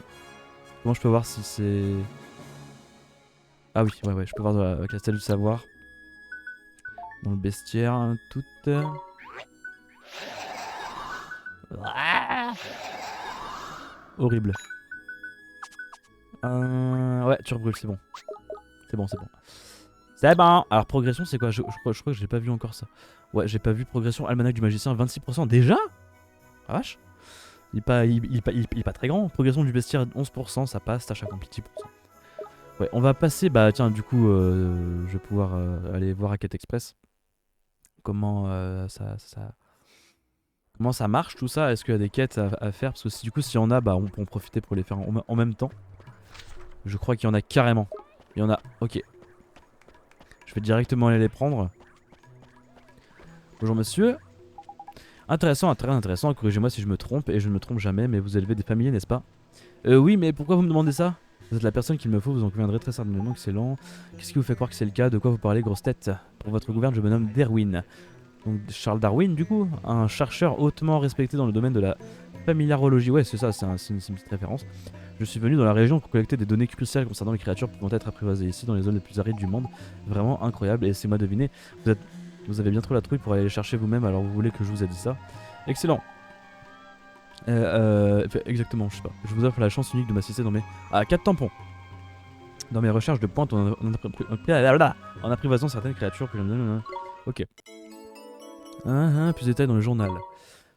je peux voir si c'est... Ah oui, ouais, je peux voir avec la stèle du savoir. Dans le bestiaire, hein, tout... Ah, horrible. Ouais, tu rebrûles, c'est bon. C'est bon. C'est bon. Alors progression c'est quoi? Je crois que j'ai pas vu encore ça. Ouais, j'ai pas vu progression. Almanach du magicien 26% déjà? Ah vache. Il est pas très grand. Progression du bestiaire 11%, ça passe. Tâche accomplie 10%. Ouais, on va passer. Bah tiens, du coup, je vais pouvoir aller voir à Quête Express comment Comment ça marche tout ça? Est-ce qu'il y a des quêtes à faire? Parce que si, du coup, s'il y en a, bah on peut en profiter pour les faire en même temps. Je crois qu'il y en a carrément. Il y en a. Ok. Je vais directement aller les prendre. Bonjour monsieur. Intéressant, très intéressant. Corrigez-moi si je me trompe, et je ne me trompe jamais, mais vous élevez des familiers, n'est-ce pas? Oui, mais pourquoi vous me demandez ça? Vous êtes la personne qu'il me faut, vous en conviendrez très certainement. Excellent. Qu'est-ce qui vous fait croire que c'est le cas? De quoi vous parlez, grosse tête? Pour votre gouverne, je me nomme Darwin. Donc Charles Darwin, du coup, un chercheur hautement respecté dans le domaine de la familiarologie. Ouais, c'est ça, c'est une petite référence. Je suis venu dans la région pour collecter des données cruciales concernant les créatures pouvant être apprivoisées ici dans les zones les plus arides du monde. Vraiment incroyable. Et laissez-moi deviner, vous avez bien trop la trouille pour aller les chercher vous-même, alors vous voulez que je vous ai dit ça? Excellent. Exactement, je sais pas. Je vous offre la chance unique de m'assister dans mes... Ah, 4 tampons. Dans mes recherches de pointe en apprivoisant certaines créatures que j'aime. Ok. Plus de détails dans le journal.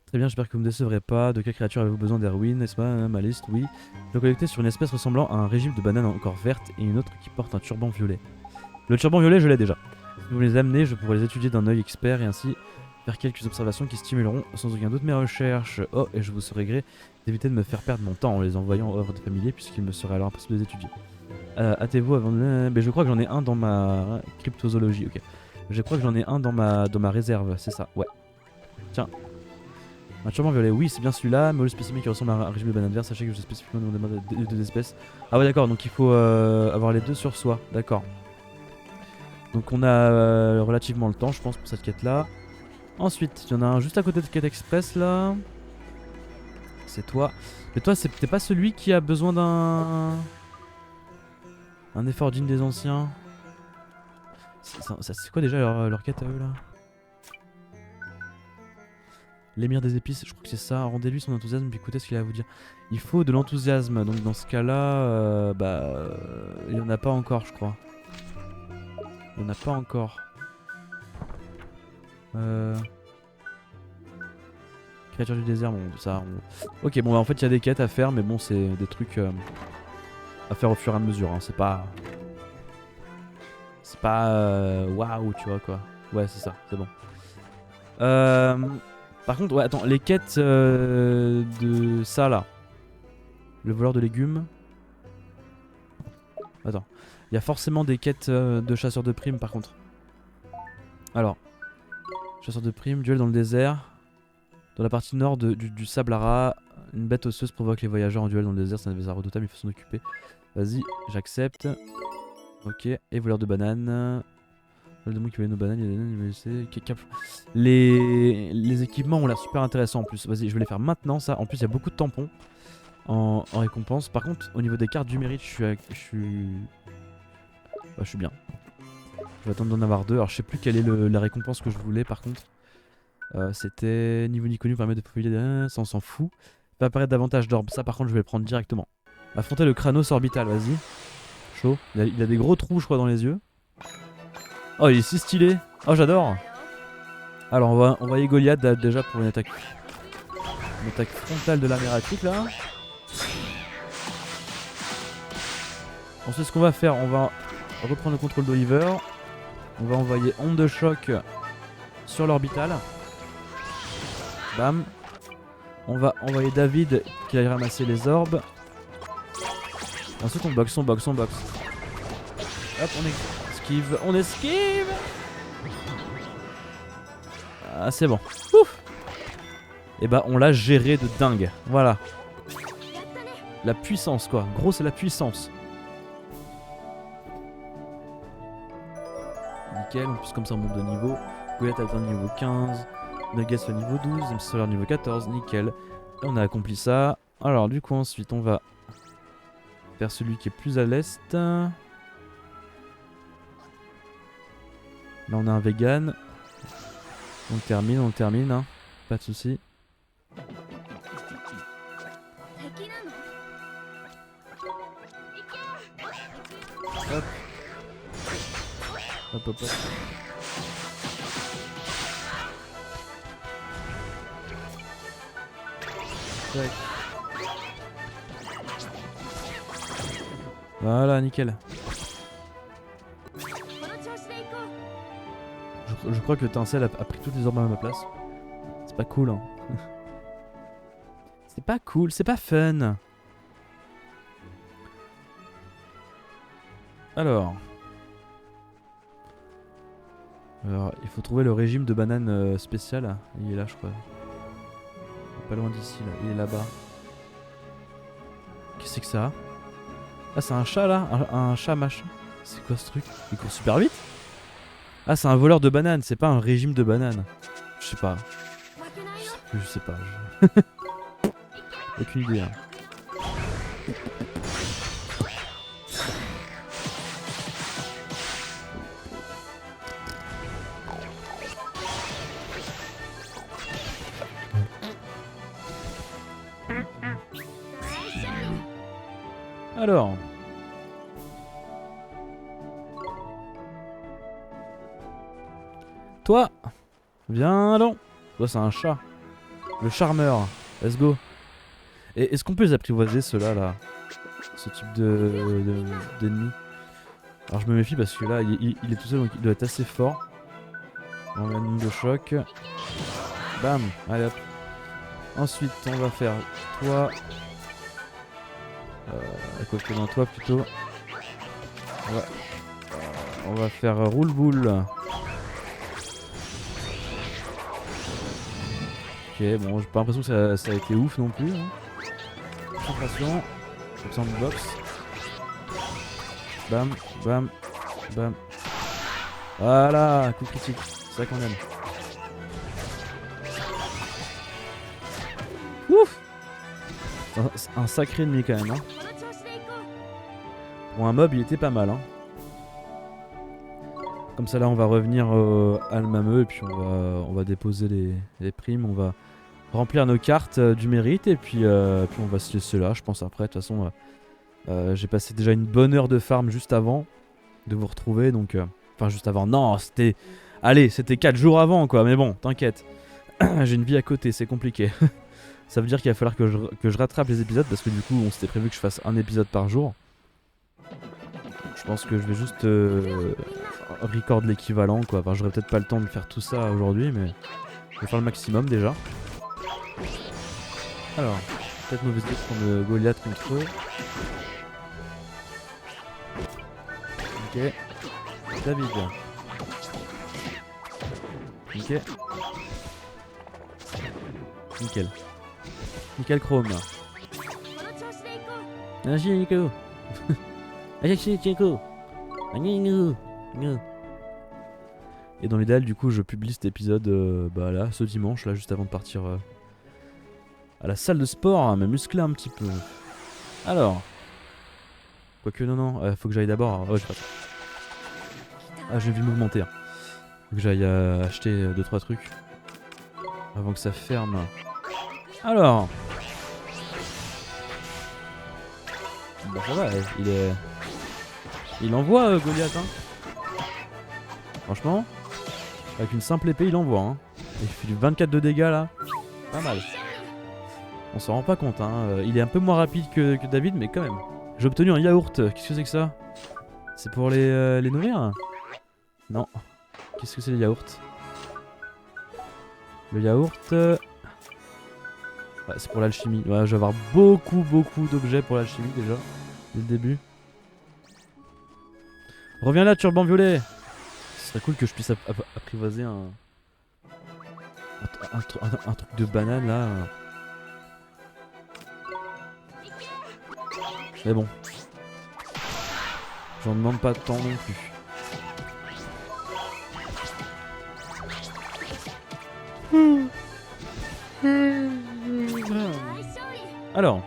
Très bien, j'espère que vous me décevrez pas. De quelle créature avez-vous besoin, d'Erwin? N'est-ce pas? Ma liste, oui. Je collecter sur une espèce ressemblant à un régime de bananes encore vertes et une autre qui porte un turban violet. Le turban violet, je l'ai déjà. Si vous les amenez, je pourrai les étudier d'un œil expert et ainsi faire quelques observations qui stimuleront sans aucun doute mes recherches. Oh, et je vous serai gré d'éviter de me faire perdre mon temps en les envoyant aux œuvres de familiers puisqu'il me serait alors impossible de les étudier. Hâtez-vous avant de... Mais je crois que j'en ai un dans ma cryptozoologie, ok. Je crois que j'en ai un dans ma réserve, c'est ça, ouais. Tiens. Un turban violet, oui, c'est bien celui-là, mais le spécimen qui ressemble à un régime de banane verte, sachez que je spécifiquement demande les deux espèces. Ah ouais, d'accord, donc il faut avoir les deux sur soi, d'accord. Donc on a relativement le temps, je pense, pour cette quête-là. Ensuite, il y en a un juste à côté de quête express, là. C'est toi. Mais toi, t'es pas celui qui a besoin d'un... Un effort digne des anciens. C'est quoi déjà leur quête à eux, là? L'émir des épices, je crois que c'est ça. Rendez-lui son enthousiasme, puis écoutez ce qu'il a à vous dire. Il faut de l'enthousiasme, donc dans ce cas-là, il n'y en a pas encore, je crois. Il n'y en a pas encore. Créature du désert, bon, ça... Ok, bon, bah, en fait, il y a des quêtes à faire, mais bon, c'est des trucs à faire au fur et à mesure, hein. C'est pas... C'est pas... Waouh, tu vois, quoi. Ouais, c'est ça, c'est bon. Par contre, ouais, attends, les quêtes de ça, là. Le voleur de légumes. Attends. Il y a forcément des quêtes de chasseurs de primes, par contre. Alors. Chasseur de primes, duel dans le désert. Dans la partie nord du Sablara, une bête osseuse provoque les voyageurs en duel dans le désert. C'est un adversaire redoutable, il faut s'en occuper. Vas-y, j'accepte. Ok, et voleur de bananes. Le démon qui volait nos bananes, il va laisser. Les équipements ont l'air super intéressants en plus. Vas-y, je vais les faire maintenant, ça. En plus, il y a beaucoup de tampons en récompense. Par contre, au niveau des cartes du mérite, je suis bien. Je vais attendre d'en avoir deux. Alors, je sais plus quelle est la récompense que je voulais, par contre. C'était niveau ni connu, permet de profiter. Ça, on s'en fout. Va apparaître davantage d'orbes. Ça, par contre, je vais le prendre directement. Affronter le Kranos orbital, vas-y. Chaud. Il a des gros trous, je crois, dans les yeux. Oh, il est si stylé. Oh, j'adore. Alors, on va envoyer Goliath déjà pour une attaque frontale de l'armée erratique, là. Ensuite, ce qu'on va faire, on va reprendre le contrôle d'Oliver. On va envoyer onde de choc sur l'orbital. Bam. On va envoyer David qui aille ramasser les orbes. Ensuite, on boxe. Hop, on esquive. Ah, c'est bon. Ouf. Et bah, on l'a géré de dingue. Voilà. La puissance, quoi. Gros, c'est la puissance. Nickel. En plus, comme ça, on monte de niveau. Goliath atteint le niveau 15. Nuggets le niveau 12. MC Solaire niveau 14. Nickel. Et on a accompli ça. Alors, du coup, ensuite, on va faire celui qui est plus à l'est. Là, on a un vegan. On termine, hein. Pas de soucis. Hop. Hop. Tac. Voilà, nickel. Je crois que Tincelle a pris toutes les orbes à ma place. C'est pas cool, hein. C'est pas cool, c'est pas fun. Alors, il faut trouver le régime de banane spécial. Il est là, je crois. Pas loin d'ici, là. Il est là-bas. Qu'est-ce que ça? Ah, c'est un chat, là? Un chat machin? C'est quoi ce truc? Il court super vite? Ah, c'est un voleur de bananes, c'est pas un régime de bananes. Je sais pas. Je sais pas. Aucune idée. Hein. Alors. Toi, viens donc. Toi, c'est un chat. Le charmeur. Let's go. Et est-ce qu'on peut les apprivoiser, ceux-là, là? Ce type d'ennemis. Alors, je me méfie parce que là, il est tout seul, donc il doit être assez fort. On a une ligne de choc. Bam. Allez, hop. Ensuite, on va faire toi. Quoi que dans toi, plutôt. On va faire roule-boule. Ok, bon, j'ai pas l'impression que ça a été ouf non plus. Hein. Concentration. Sandbox. Bam, bam, bam. Voilà, coup critique. C'est ça qu'on aime. Ouf! Un sacré ennemi quand même. Hein. Pour un mob, il était pas mal. Hein. Comme ça, là, on va revenir à Almameux et puis on va déposer les primes. On va remplir nos cartes du mérite et puis on va se laisser là, je pense. Après, de toute façon, j'ai passé déjà une bonne heure de farm juste avant de vous retrouver. Donc, enfin, juste avant. Non, c'était. Allez, c'était 4 jours avant, quoi. Mais bon, t'inquiète. J'ai une vie à côté, c'est compliqué. Ça veut dire qu'il va falloir que je rattrape les épisodes parce que du coup, on s'était prévu que je fasse un épisode par jour. Je pense que je vais juste record l'équivalent, quoi. Enfin, j'aurai peut-être pas le temps de faire tout ça aujourd'hui, mais je vais faire le maximum déjà. Alors, peut-être mauvaise idée de prendre Goliath contre eux. Ok. David. Ok. Nickel. Nickel Chrome. Merci Nico. Merci Nico. Et dans l'idéal, du coup, je publie cet épisode bah là, ce dimanche, là, juste avant de partir à la salle de sport, hein, me muscler un petit peu. Alors. Quoique, non, faut que j'aille d'abord. Oh, j'ai pas ça. Ah, j'ai vu m'augmenter. Hein. Faut que j'aille acheter 2-3 trucs avant que ça ferme. Alors. Bon, ça va, il envoie Goliath, hein. Franchement, avec une simple épée, il envoie. Hein. Il fait du 24 de dégâts là. Pas mal. On s'en rend pas compte. Hein. Il est un peu moins rapide que David, mais quand même. J'ai obtenu un yaourt. Qu'est-ce que c'est que ça? C'est pour les nourrir? Non. Qu'est-ce que c'est le yaourt? Le yaourt. Ouais, c'est pour l'alchimie. Ouais, je vais avoir beaucoup d'objets pour l'alchimie déjà. Dès le début. Reviens là, turban violet. Ce serait cool que je puisse apprivoiser un truc de banane là. Mais bon. J'en demande pas tant non plus. Alors.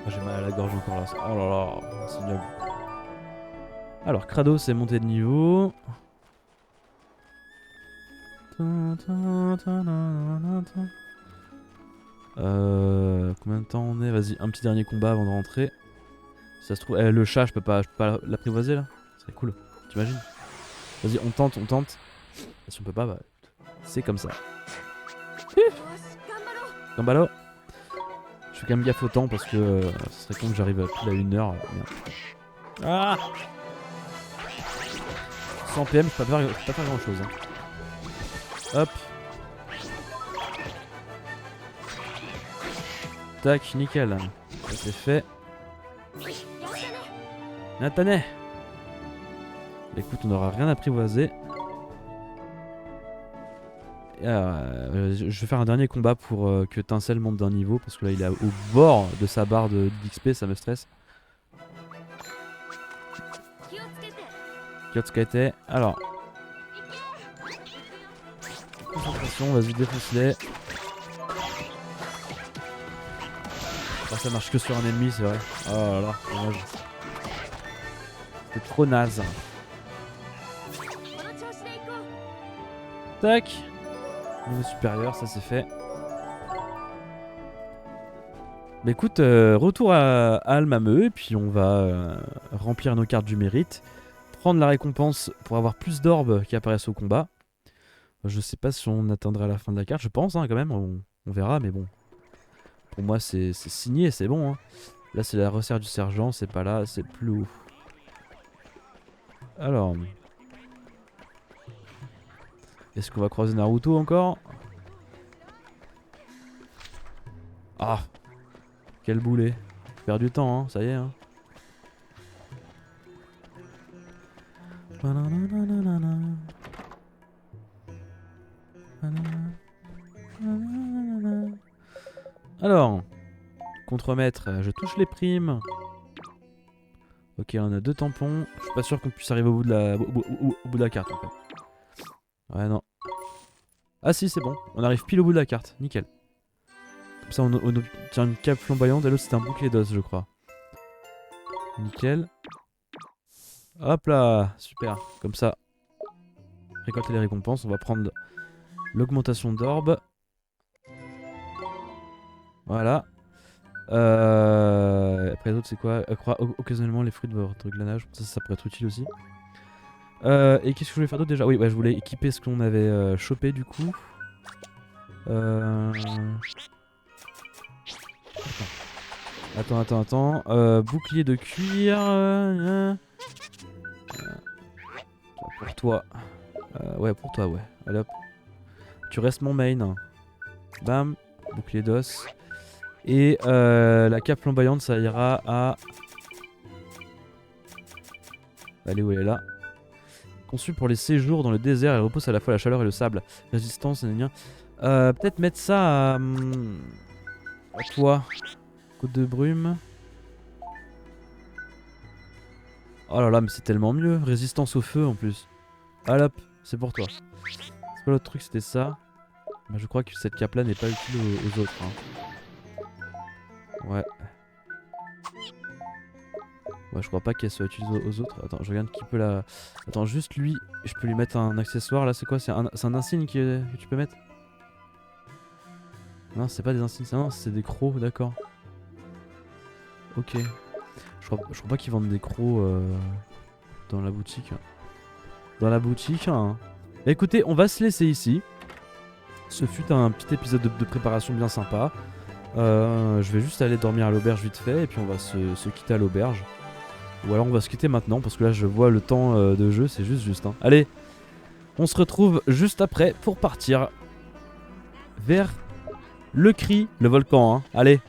Ah, j'ai mal à la gorge encore là. Oh là là, c'est ignoble. Alors, Kratos est monté de niveau. Combien de temps on est? Vas-y, un petit dernier combat avant de rentrer. Si ça se trouve, le chat, je peux pas l'apprivoiser là. Ce serait cool, t'imagines? Vas-y, on tente. Si on peut pas, bah, c'est comme ça. Gambalo. Je fais quand même gaffe au temps parce que ce serait con que j'arrive pile à 1 heure. Ah, 100 PM, je peux pas faire grand chose. Hein. Hop. Tac, nickel. Ça c'est fait. Nathané. Écoute, on n'aura rien apprivoisé. Je vais faire un dernier combat pour que Tinsel monte d'un niveau. Parce que là il est au bord de sa barre d'XP, ça me stresse. Kyotsukete. Alors. Concentration, vas-y, défonce-les. Ah, ça marche que sur un ennemi, c'est vrai. Oh là là, dommage. C'est trop naze. Tac. Niveau supérieur, ça c'est fait. Bah écoute, retour à Almameux, et puis on va remplir nos cartes du mérite. Prendre la récompense pour avoir plus d'orbes qui apparaissent au combat. Je sais pas si on atteindra la fin de la carte, je pense hein, quand même, on verra, mais bon. Pour moi c'est signé, c'est bon. Hein. Là c'est la resserre du sergent, c'est pas là, c'est plus haut. Alors. Est-ce qu'on va croiser Naruto encore? Ah! Quel boulet. Je perds du temps, hein, ça y est. Hein. Alors, contremaître, je touche les primes. Ok, on a 2 tampons. Je suis pas sûr qu'on puisse arriver au bout de la carte en fait. Ouais, non. Ah si, c'est bon. On arrive pile au bout de la carte. Nickel. Comme ça, on obtient une cape flamboyante. Et l'autre, c'est un bouclier d'os, je crois. Nickel. Hop là, super. Comme ça, récolter les récompenses. On va prendre l'augmentation d'orbe. Voilà. Après les autres c'est quoi? Occasionnellement les fruits de votre glanage. Ça pourrait être utile aussi. Et qu'est-ce que je voulais faire d'autre déjà? Oui, ouais, je voulais équiper ce qu'on avait chopé du coup. Attends. Bouclier de cuir. Pour toi. Ouais, pour toi, ouais. Allez hop. Tu restes mon main. Bam. Bouclier d'os. Et la cape flamboyante, ça ira à... Allez, où elle est là. Conçue pour les séjours dans le désert, elle repousse à la fois la chaleur et le sable. Résistance, peut-être mettre ça à toi. Côte de brume. Oh là là, mais c'est tellement mieux. Résistance au feu en plus. Allez hop, c'est pour toi. C'est pas l'autre truc, c'était ça. Bah, je crois que cette cape là n'est pas utile aux autres. Hein. Ouais. Ouais, je crois pas qu'elle soit utile aux autres. Attends, je regarde qui peut la... Attends, juste lui, je peux lui mettre un accessoire. Là, c'est quoi? C'est un insigne que tu peux mettre? Non, c'est pas des insignes, non, c'est des crocs, d'accord. Ok. Je crois pas qu'ils vendent des crocs dans la boutique. Dans la boutique. Hein. Écoutez, on va se laisser ici. Ce fut un petit épisode de préparation bien sympa. Je vais juste aller dormir à l'auberge vite fait et puis on va se quitter à l'auberge. Ou alors on va se quitter maintenant parce que là je vois le temps de jeu, c'est juste. Hein. Allez, on se retrouve juste après pour partir vers le cri, le volcan. Hein. Allez.